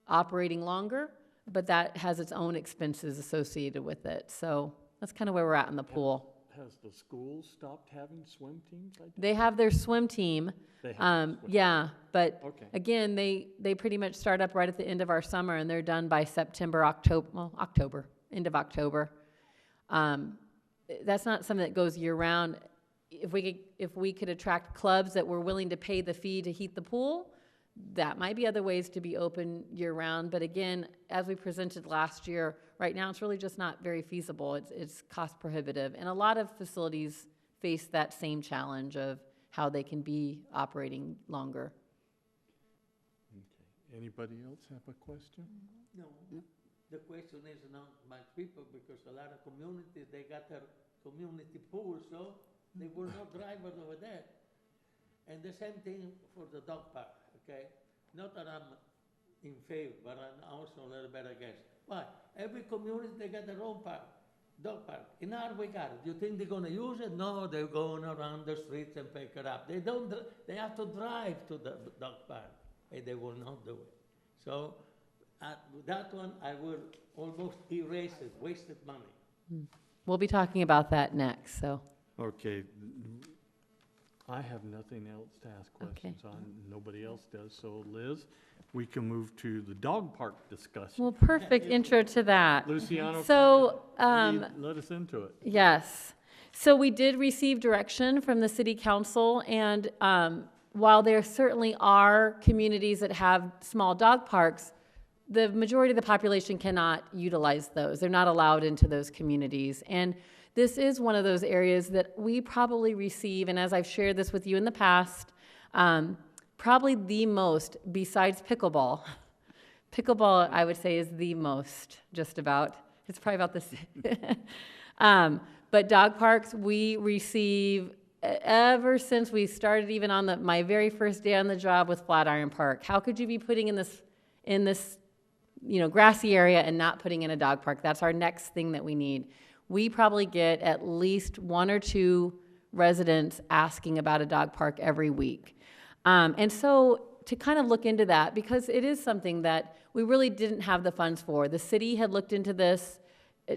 operating longer, but that has its own expenses associated with it. So that's kind of where we're at in the pool. Has the school stopped having swim teams? They have their swim team. They have Yeah, but Okay. again, they pretty much start up right at the end of our summer, and they're done by October, end of October. That's not something that goes year-round. If we could attract clubs that were willing to pay the fee to heat the pool, that might be other ways to be open year-round. But again, as we presented last year, right now it's really just not very feasible. It's cost prohibitive. And a lot of facilities face that same challenge of how they can be operating longer. Okay. Anybody else have a question? No, the question is not much people, because a lot of communities, they got their community pools, so they will not drive over there. And the same thing for the dog park, okay? Not that I'm in favor, but I'm also a little bit against. Why? Every community, they got their own park, dog park. In our we got it. You think they're gonna use it? No, they're going around the streets and pick it up. They don't, they have to drive to the dog park, and they will not do it. So, that one, I will almost erase it, wasted money. We'll be talking about that next, so. Okay. I have nothing else to ask Okay. questions on. Nobody else does. So Liz, we can move to the dog park discussion. Well, perfect intro to that. Luciano, So, let us into it. yes. So we did receive direction from the city council, and while there certainly are communities that have small dog parks, the majority of the population cannot utilize those. They're not allowed into those communities. And this is one of those areas that we probably receive, and as I've shared this with you in the past, probably the most, besides pickleball. Pickleball, I would say, is the most, just about. It's probably about the same. But dog parks, we receive, ever since we started, even on my very first day on the job with Flatiron Park. How could you be putting in this grassy area and not putting in a dog park? That's our next thing that we need. We probably get at least 1 or 2 residents asking about a dog park every week. And so to kind of look into that, because it is something that we really didn't have the funds for. The city had looked into this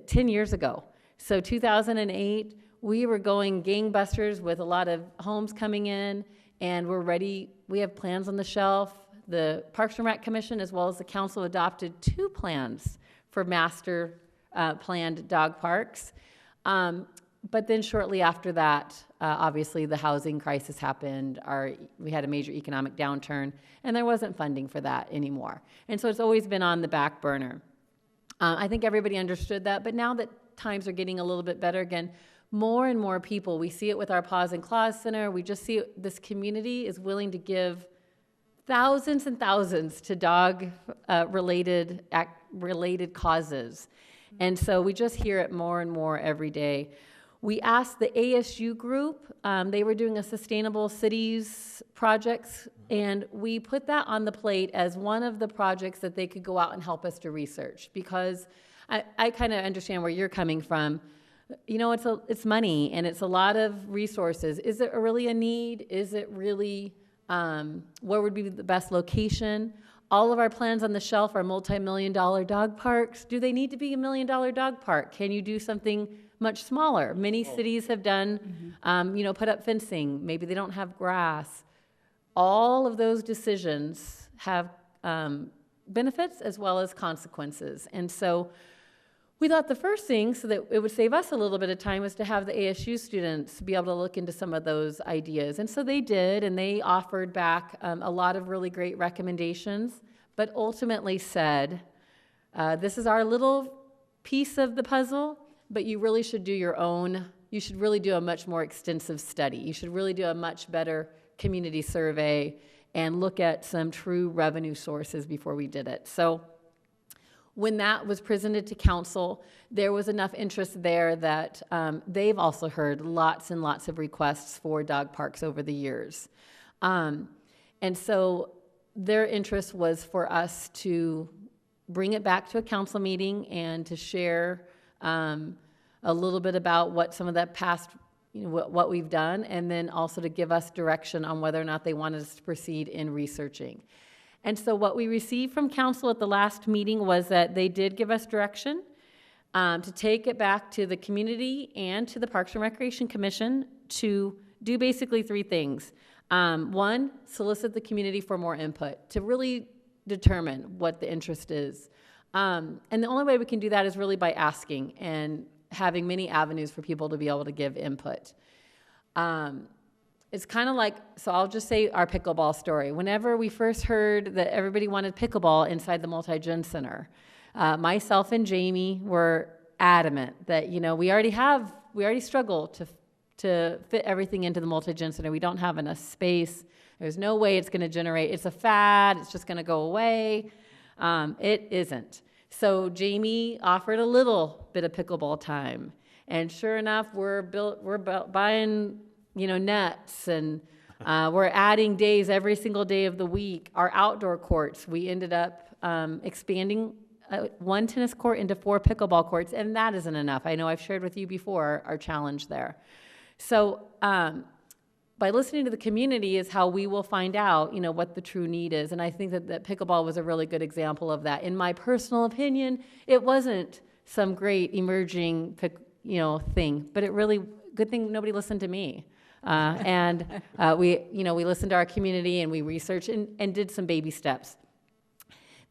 10 years ago. So 2008, we were going gangbusters with a lot of homes coming in, and we're ready. We have plans on the shelf. The Parks and Rec Commission, as well as the council, adopted 2 plans for master planned dog parks. But then shortly after that, obviously the housing crisis happened. We had a major economic downturn, and there wasn't funding for that anymore. And so it's always been on the back burner. I think everybody understood that, but now that times are getting a little bit better again, more and more people, we see it with our Paws and Claws Center, we just see this community is willing to give thousands and thousands to dog related causes. And so we just hear it more and more every day. We asked the ASU group, they were doing a sustainable cities projects, and we put that on the plate as one of the projects that they could go out and help us to research, because I kind of understand where you're coming from. It's money and it's a lot of resources. Is it really a need? Is it really, where would be the best location? All of our plans on the shelf are multi-million-dollar dog parks. Do they need to be $1 million dog park? Can you do something much smaller? Many cities have done, put up fencing. Maybe they don't have grass. All of those decisions have benefits as well as consequences. And so we thought the first thing, so that it would save us a little bit of time, was to have the ASU students be able to look into some of those ideas. And so they did, and they offered back a lot of really great recommendations, but ultimately said, this is our little piece of the puzzle, but you really should do your own. You should really do a much more extensive study. You should really do a much better community survey and look at some true revenue sources before we did it. So when that was presented to council, there was enough interest there that they've also heard lots and lots of requests for dog parks over the years. And so their interest was for us to bring it back to a council meeting and to share a little bit about what some of that past, what we've done, and then also to give us direction on whether or not they wanted us to proceed in researching. And so what we received from council at the last meeting was that they did give us direction to take it back to the community and to the Parks and Recreation Commission to do basically 3 things. 1, solicit the community for more input, to really determine what the interest is. And the only way we can do that is really by asking and having many avenues for people to be able to give input. It's kind of like, so I'll just say our pickleball story. Whenever we first heard that everybody wanted pickleball inside the Multi-Gen Center, myself and Jamie were adamant that, we already struggle to fit everything into the Multi-Gen Center. We don't have enough space. There's no way it's going to generate. It's a fad. It's just going to go away. It isn't. So Jamie offered a little bit of pickleball time. And sure enough, we're buying nets, and we're adding days every single day of the week. Our outdoor courts, we ended up expanding 1 tennis court into 4 pickleball courts, and that isn't enough. I know I've shared with you before our challenge there. So by listening to the community is how we will find out, what the true need is. And I think that pickleball was a really good example of that. In my personal opinion, it wasn't some great emerging thing, but it really, good thing nobody listened to me. We listened to our community and we researched and did some baby steps.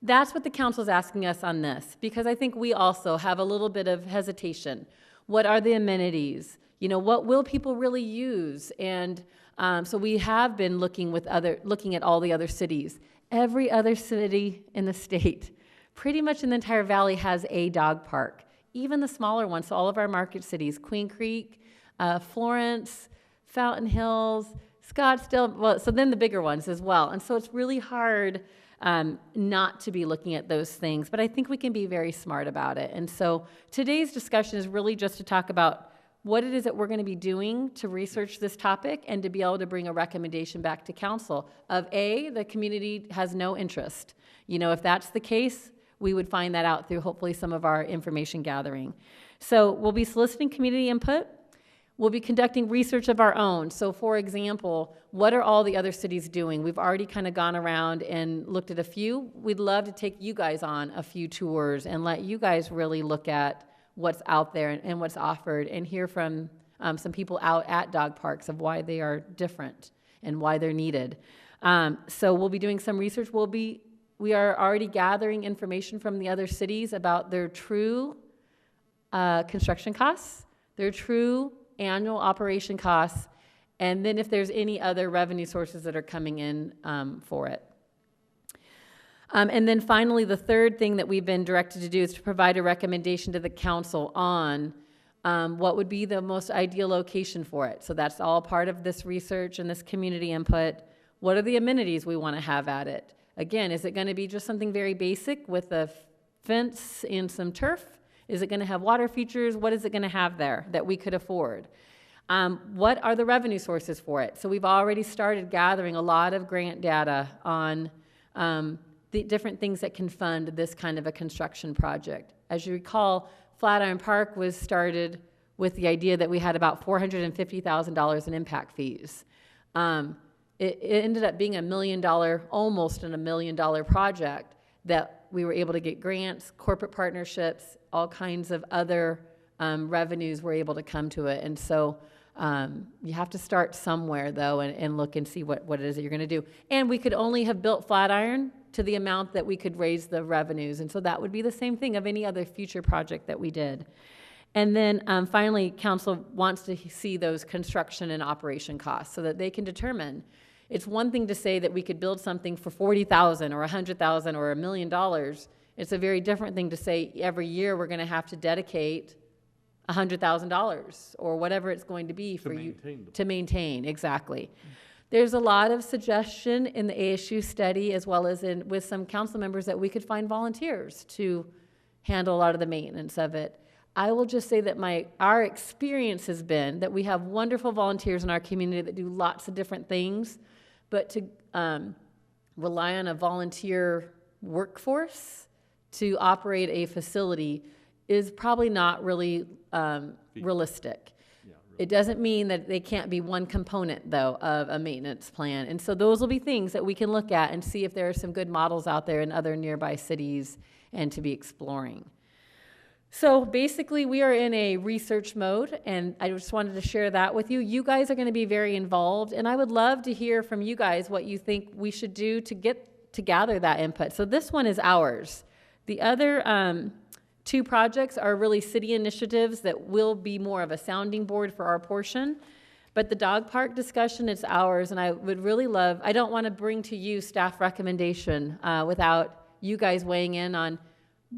That's what the council's asking us on this, because I think we also have a little bit of hesitation. What are the amenities? What will people really use? And so we have been looking at all the other cities. Every other city in the state, pretty much in the entire valley, has a dog park. Even the smaller ones, so all of our market cities, Queen Creek, Florence, Fountain Hills, Scottsdale, well, so then the bigger ones as well. And so it's really hard not to be looking at those things, but I think we can be very smart about it. And so today's discussion is really just to talk about what it is that we're going to be doing to research this topic and to be able to bring a recommendation back to council of the community has no interest. If that's the case, we would find that out through hopefully some of our information gathering. So we'll be soliciting community input. We'll be conducting research of our own. So for example, what are all the other cities doing? We've already kind of gone around and looked at a few. We'd love to take you guys on a few tours and let you guys really look at what's out there and what's offered and hear from some people out at dog parks of why they are different and why they're needed. So we'll be doing some research. We are already gathering information from the other cities about their true construction costs, their true annual operation costs, and then if there's any other revenue sources that are coming in for it. And then finally, the third thing that we've been directed to do is to provide a recommendation to the council on what would be the most ideal location for it. So that's all part of this research and this community input. What are the amenities we want to have at it? Again, is it going to be just something very basic with a fence and some turf? Is it going to have water features? What is it going to have there that we could afford? What are the revenue sources for it? So we've already started gathering a lot of grant data on the different things that can fund this kind of a construction project. As you recall, Flatiron Park was started with the idea that we had about $450,000 in impact fees. It ended up being almost $1 million project that we were able to get grants, corporate partnerships, all kinds of other revenues were able to come to it. And so you have to start somewhere, though, and look and see what it is that you're going to do. And we could only have built Flatiron to the amount that we could raise the revenues. And so that would be the same thing of any other future project that we did. And then finally, council wants to see those construction and operation costs so that they can determine. It's one thing to say that we could build something for $40,000 or $100,000 or $1 million. It's a very different thing to say every year we're going to have to dedicate $100,000 or whatever it's going to be for you to maintain. Exactly. There's a lot of suggestion in the ASU study as well as with some council members that we could find volunteers to handle a lot of the maintenance of it. I will just say that our experience has been that we have wonderful volunteers in our community that do lots of different things, but to rely on a volunteer workforce to operate a facility is probably not really realistic. It doesn't mean that they can't be one component, though, of a maintenance plan. And so those will be things that we can look at and see if there are some good models out there in other nearby cities and to be exploring. So basically, we are in a research mode, and I just wanted to share that with you. You guys are going to be very involved, and I would love to hear from you guys what you think we should do to gather that input. So this one is ours. The other two projects are really city initiatives that will be more of a sounding board for our portion. But the dog park discussion, it's ours, and I would really I don't want to bring to you staff recommendation without you guys weighing in on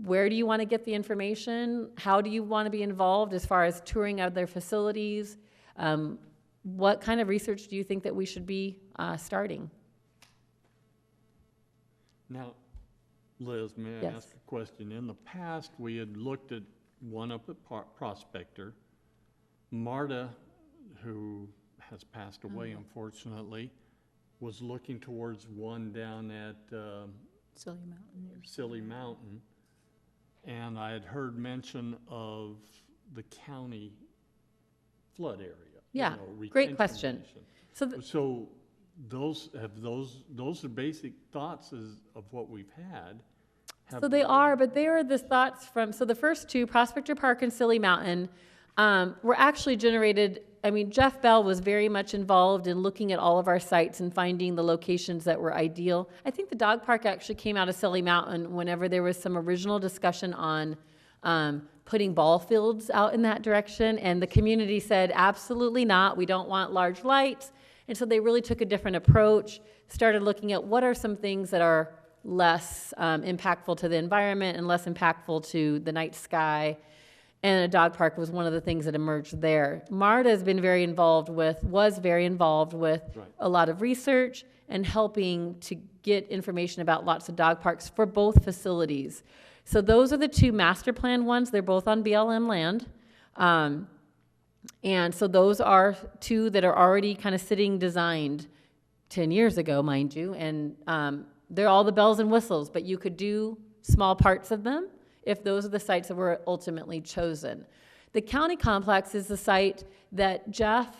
where do you want to get the information, how do you want to be involved as far as touring other facilities, what kind of research do you think that we should be starting? Now, Liz, may I Yes. ask a question? In the past, we had looked at one up at Prospector. Marta, who has passed away, unfortunately, was looking towards one down at Silly Mountain. And I had heard mention of the county flood area. Yeah, great retention question. basin. So those are basic thoughts of what we've had. So they are, but they are the thoughts from, so the first two, Prospector Park and Silly Mountain, were actually generated I mean, Jeff Bell was very much involved in looking at all of our sites and finding the locations that were ideal. I think the dog park actually came out of Silly Mountain whenever there was some original discussion on putting ball fields out in that direction, and the community said, absolutely not, we don't want large lights. And so they really took a different approach, started looking at what are some things that are less impactful to the environment and less impactful to the night sky. And a dog park was one of the things that emerged there. MARTA has been very involved with, was very involved with Right. a lot of research and helping to get information about lots of dog parks for both facilities. So those are the two master plan ones. They're both on BLM land. And so those are two that are already kind of sitting designed 10 years ago, mind you. And they're all the bells and whistles, but you could do small parts of them if those are the sites that were ultimately chosen. The county complex is the site that Jeff,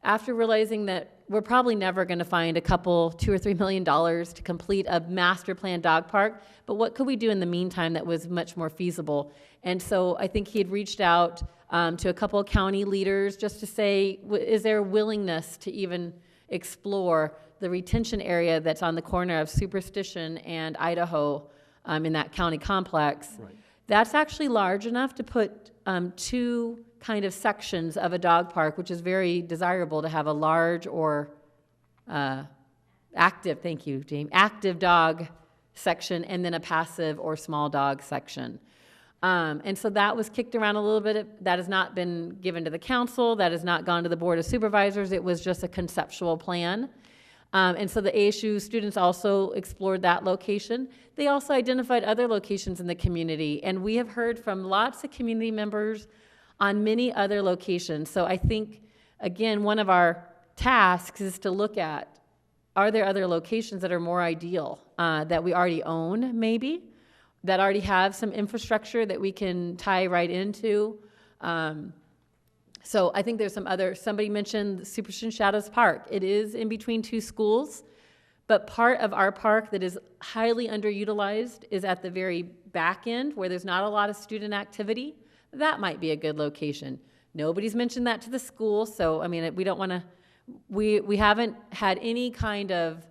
after realizing that we're probably never going to find $2 or $3 million to complete a master plan dog park, but what could we do in the meantime that was much more feasible? And so I think he had reached out to a couple of county leaders just to say, is there a willingness to even explore the retention area that's on the corner of Superstition and Idaho in that county complex? Right. That's actually large enough to put two kind of sections of a dog park, which is very desirable to have a large or active, thank you, James, active dog section and then a passive or small dog section. And so that was kicked around a little bit. That has not been given to the council. That has not gone to the Board of Supervisors. It was just a conceptual plan. And so the ASU students also explored that location. They also identified other locations in the community, and we have heard from lots of community members on many other locations. So I think, again, one of our tasks is to look at, are there other locations that are more ideal, that we already own, maybe, that already have some infrastructure that we can tie right into? So I think there's some other, somebody mentioned Superstition Shadows Park. It is in between two schools, but part of our park that is highly underutilized is at the very back end where there's not a lot of student activity. That might be a good location. Nobody's mentioned that to the school, so I mean, we don't want to, we haven't had any kind of,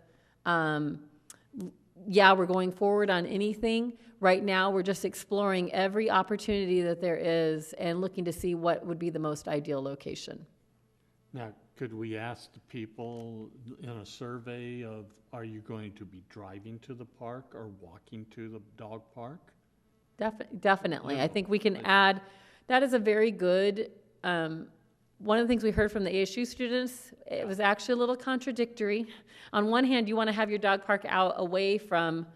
yeah, we're going forward on anything. Right now, we're just exploring every opportunity that there is and looking to see what would be the most ideal location. Now, could we ask the people in a survey of, are you going to be driving to the park or walking to the dog park? Definitely. I think we can add, that is a very good, one of the things we heard from the ASU students, it was actually a little contradictory. On one hand, you want to have your dog park out away from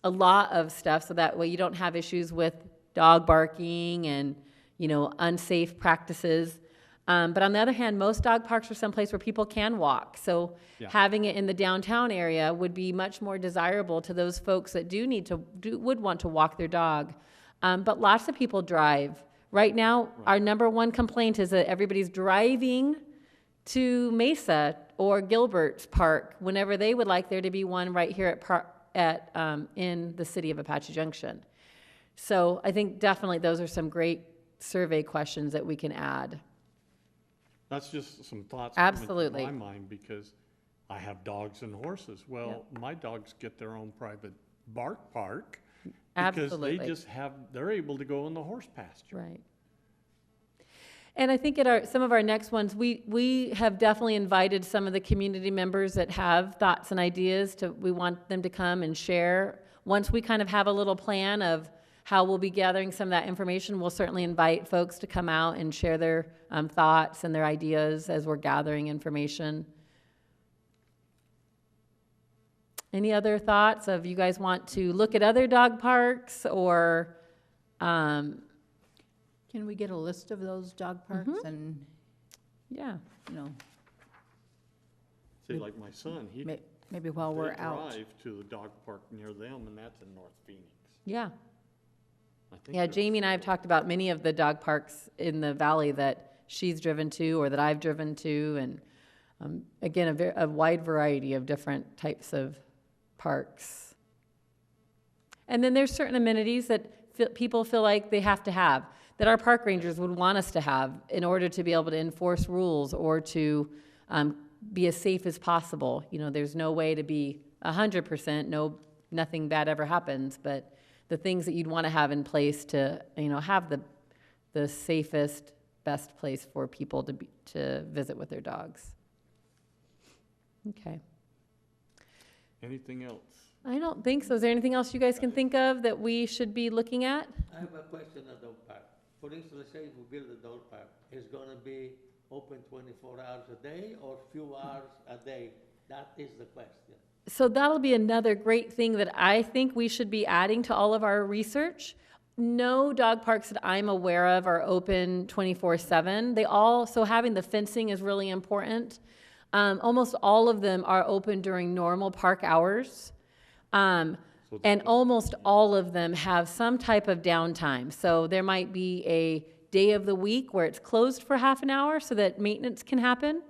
a lot of stuff, so that way you don't have issues with dog barking and, you know, unsafe practices. But on the other hand, most dog parks are someplace where people can walk. So having it in the downtown area would be much more desirable to those folks that would want to walk their dog. But lots of people drive. Right now, our number one complaint is that everybody's driving to Mesa or Gilbert's Park whenever they would like there to be one right here in the city of Apache Junction. So I think definitely those are some great survey questions that we can add. That's just some thoughts Absolutely. coming to my mind because I have dogs and horses. Well, my dogs get their own private bark park because Absolutely. they just they're able to go in the horse pasture. Right. And I think at some of our next ones, we have definitely invited some of the community members that have thoughts and ideas we want them to come and share. Once we kind of have a little plan of how we'll be gathering some of that information, we'll certainly invite folks to come out and share their thoughts and their ideas as we're gathering information. Any other thoughts of you guys want to look at other dog parks or Can we get a list of those dog parks and, yeah. you know, See, like my son, maybe while we're they out? drive to the dog park near them, and that's in North Phoenix. Yeah. I think Yeah, there's- Jamie and I have talked about many of the dog parks in the valley that she's driven to or that I've driven to, and again, a wide variety of different types of parks. And then there's certain amenities that people feel like they have to have. that our park rangers would want us to have in order to be able to enforce rules or to be as safe as possible. You know, there's no way to be 100%, nothing bad ever happens, but the things that you'd want to have in place to, you know, have the safest, best place for people to visit with their dogs. Okay. Anything else? I don't think so. Is there anything else you guys can think of that we should be looking at? I have a question on dog park. For instance, let's say if we build a dog park, it's gonna be open 24 hours a day or few hours a day? That is the question. So that'll be another great thing that I think we should be adding to all of our research. No dog parks that I'm aware of are open 24/7. So having the fencing is really important. Almost all of them are open during normal park hours. And almost all of them have some type of downtime. So there might be a day of the week where it's closed for half an hour so that maintenance can happen.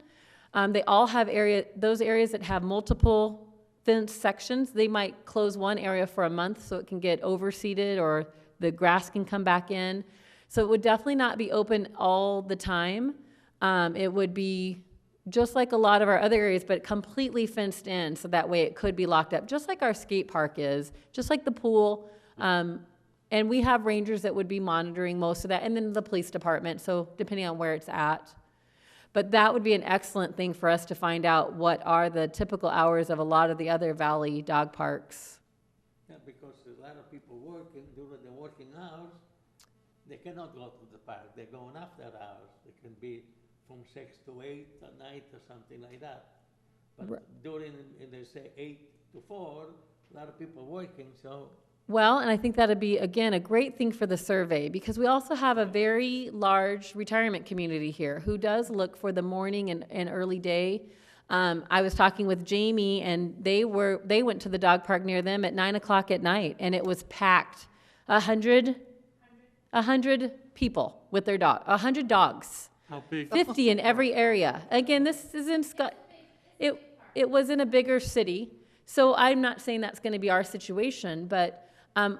They all have those areas that have multiple fence sections. They might close one area for a month so it can get overseeded or the grass can come back in. So it would definitely not be open all the time. It would be just like a lot of our other areas, but completely fenced in, so that way it could be locked up, just like our skate park is, just like the pool. And we have rangers that would be monitoring most of that, and then the police department, so depending on where it's at. But that would be an excellent thing for us to find out what are the typical hours of a lot of the other valley dog parks. Yeah, because a lot of people working during the working hours, they cannot go to the park. They're going after hours. It can be from 6 to 8 at night or something like that. But during, they say 8 to 4, a lot of people working, so. Well, and I think that'd be, again, a great thing for the survey, because we also have a very large retirement community here who does look for the morning and early day. I was talking with Jamie, and they went to the dog park near them at 9 o'clock at night, and it was packed. 100 people with their dog, 100 dogs. How big? 50 in every area. Again, this is in it was in a bigger city, so I'm not saying that's going to be our situation, but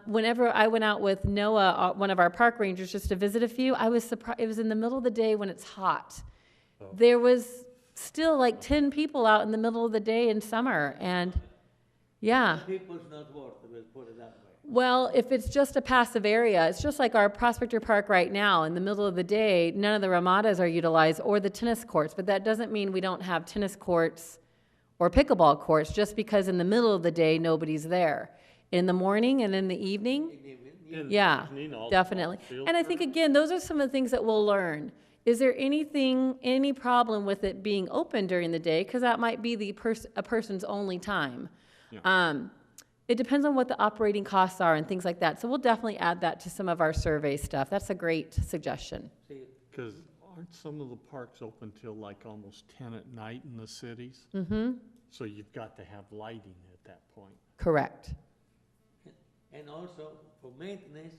whenever I went out with Noah, one of our park rangers, just to visit a few, I was surprised. It was in the middle of the day when it's hot. Oh. There was still like 10 people out in the middle of the day in summer, and yeah. People's not worth it, let's put it that way. Well, if it's just a passive area, it's just like our Prospector Park right now. In the middle of the day, none of the ramadas are utilized or the tennis courts, but that doesn't mean we don't have tennis courts or pickleball courts just because in the middle of the day, nobody's there. In the morning and in the evening, yeah, definitely. And I think, again, those are some of the things that we'll learn. Is there any problem with it being open during the day? Because that might be a person's only time. Yeah. It depends on what the operating costs are and things like that. So we'll definitely add that to some of our survey stuff. That's a great suggestion. Because aren't some of the parks open till like almost 10 at night in the cities? Mm-hmm. So you've got to have lighting at that point. Correct. And also, for maintenance,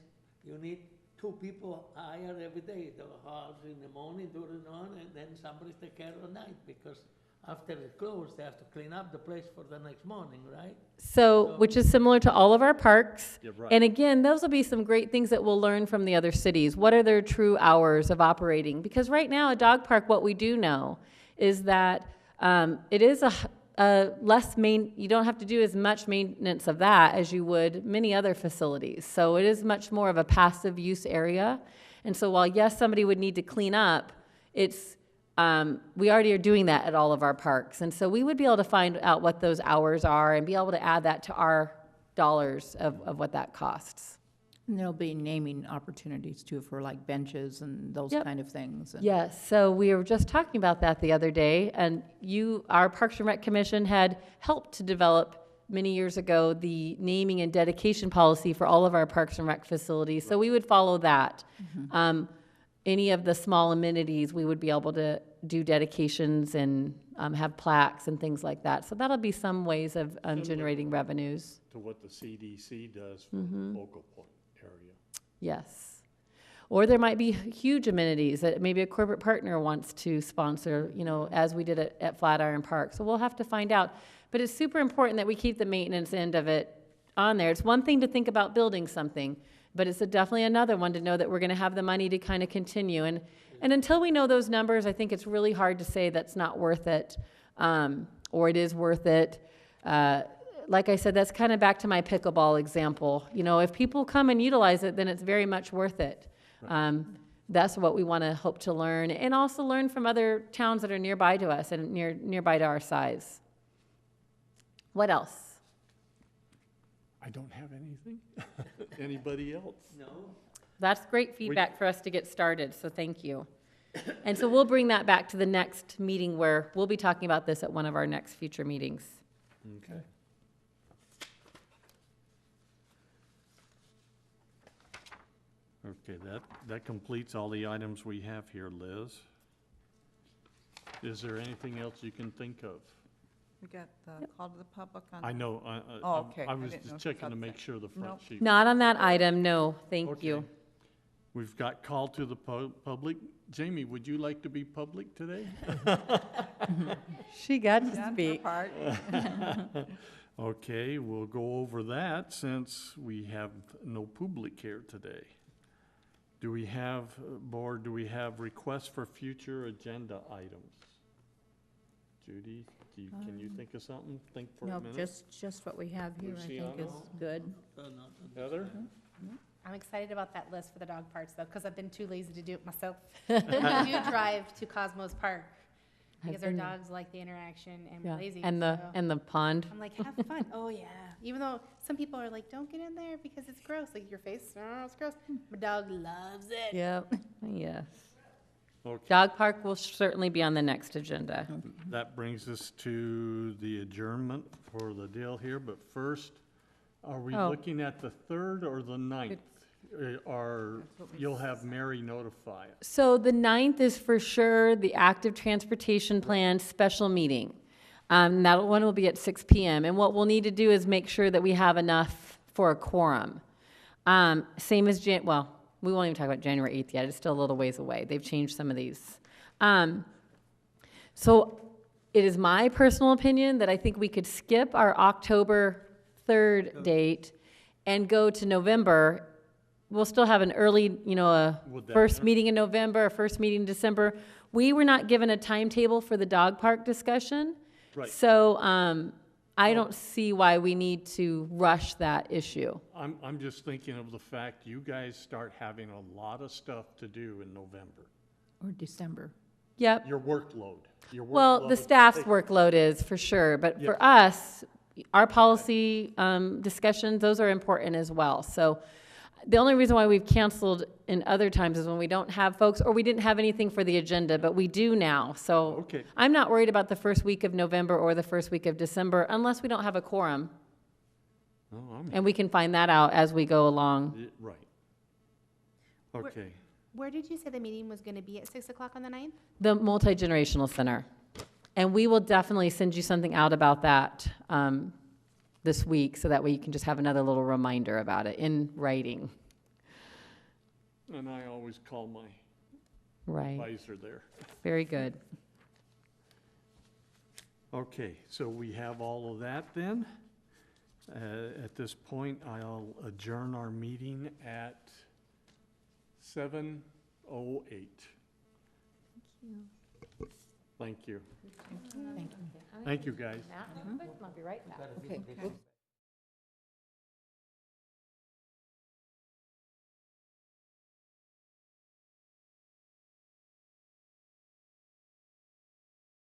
you need 2 people hired every day. The house in the morning, during the morning, and then somebody take care of the night, because after it's closed, they have to clean up the place for the next morning, right? So, which is similar to all of our parks. Yeah, right. And again, those will be some great things that we'll learn from the other cities. What are their true hours of operating? Because right now, a dog park, what we do know is that it is you don't have to do as much maintenance of that as you would many other facilities. So it is much more of a passive use area. And so while, yes, somebody would need to clean up, we already are doing that at all of our parks. And so we would be able to find out what those hours are and be able to add that to our dollars of what that costs. And there'll be naming opportunities too for like benches and those Yep. kind of things. And Yes, so we were just talking about that the other day, and our Parks and Rec Commission had helped to develop many years ago the naming and dedication policy for all of our Parks and Rec facilities, so we would follow that. Mm-hmm. Any of the small amenities, we would be able to do dedications and have plaques and things like that. So that'll be some ways of generating revenues. To what the CDC does for Mm-hmm. the focal point area. Yes. Or there might be huge amenities that maybe a corporate partner wants to sponsor, as we did at Flatiron Park. So we'll have to find out. But it's super important that we keep the maintenance end of it on there. It's one thing to think about building something. But it's definitely another one to know that we're going to have the money to kind of continue. And until we know those numbers, I think it's really hard to say that's not worth it, or it is worth it. Like I said, that's kind of back to my pickleball example. You know, if people come and utilize it, then it's very much worth it. That's what we want to hope to learn, and also learn from other towns that are nearby to us and nearby to our size. What else? I don't have anything. Anybody else? No? That's great feedback for us to get started, so thank you. And so we'll bring that back to the next meeting where we'll be talking about this at one of our next future meetings. Okay. Okay, that completes all the items we have here, Liz. Is there anything else you can think of? We got the call to the public on. I know, Oh, okay. I I was didn't know just if you checking to got make that. sure the front Nope. sheet. Not on that item, no, thank Okay. you. We've got call to the public. Jamie, would you like to be public today? She got to Done her speak. part. Okay, we'll go over that since we have no public here today. Do we have, board, do we have requests for future agenda items? Judy, can you think of something? Think for a No, minute? just what we have here, I think is Luciano? good. Heather? I'm excited about that list for the dog parks though, because I've been too lazy to do it myself. I do drive to Cosmos Park because our been there. dogs like the interaction and Yeah, we're lazy. and the so pond. I'm like, have fun. Oh yeah. Even though some people are like, don't get in there because it's gross. Like your face, oh, it's gross. My dog loves it. Yep, yes. Okay, Dog park will certainly be on the next agenda. that brings us to the adjournment for the deal here, but first, are we Oh. looking at the 3rd or the 9th? Or you'll have Mary notify us? So the 9th is for sure the active transportation plan special meeting. That one will be at 6 PM. And what we'll need to do is make sure that we have enough for a quorum. Same as well, we won't even talk about January 8th yet. It's still a little ways away. They've changed some of these. So it is my personal opinion that I think we could skip our October 3rd date and go to November. We'll still have an early, a Would that first work? meeting in November, a first meeting in December. We were not given a timetable for the dog park discussion. Right. So I don't see why we need to rush that issue. I'm just thinking of the fact you guys start having a lot of stuff to do in November. Or December. Yep. Your workload. Well, the staff's workload is for sure, but Yeah. for us, our policy discussions, those are important as well. So the only reason why we've canceled in other times is when we don't have folks, or we didn't have anything for the agenda, but we do now. So Okay. I'm not worried about the first week of November or the first week of December unless we don't have a quorum. Oh, I'm, And we can find that out as we go along. right. Okay. Where did you say the meeting was going to be at 6 o'clock on the 9th? The multi-generational center. And we will definitely send you something out about that this week, so that way you can just have another little reminder about it in writing. And I always call my Right, advisor there. very good. Okay, so we have all of that then. At this point, I'll adjourn our meeting at 7:08. Thank you. Thank you. Thank you, guys. I'll be right back. Okay.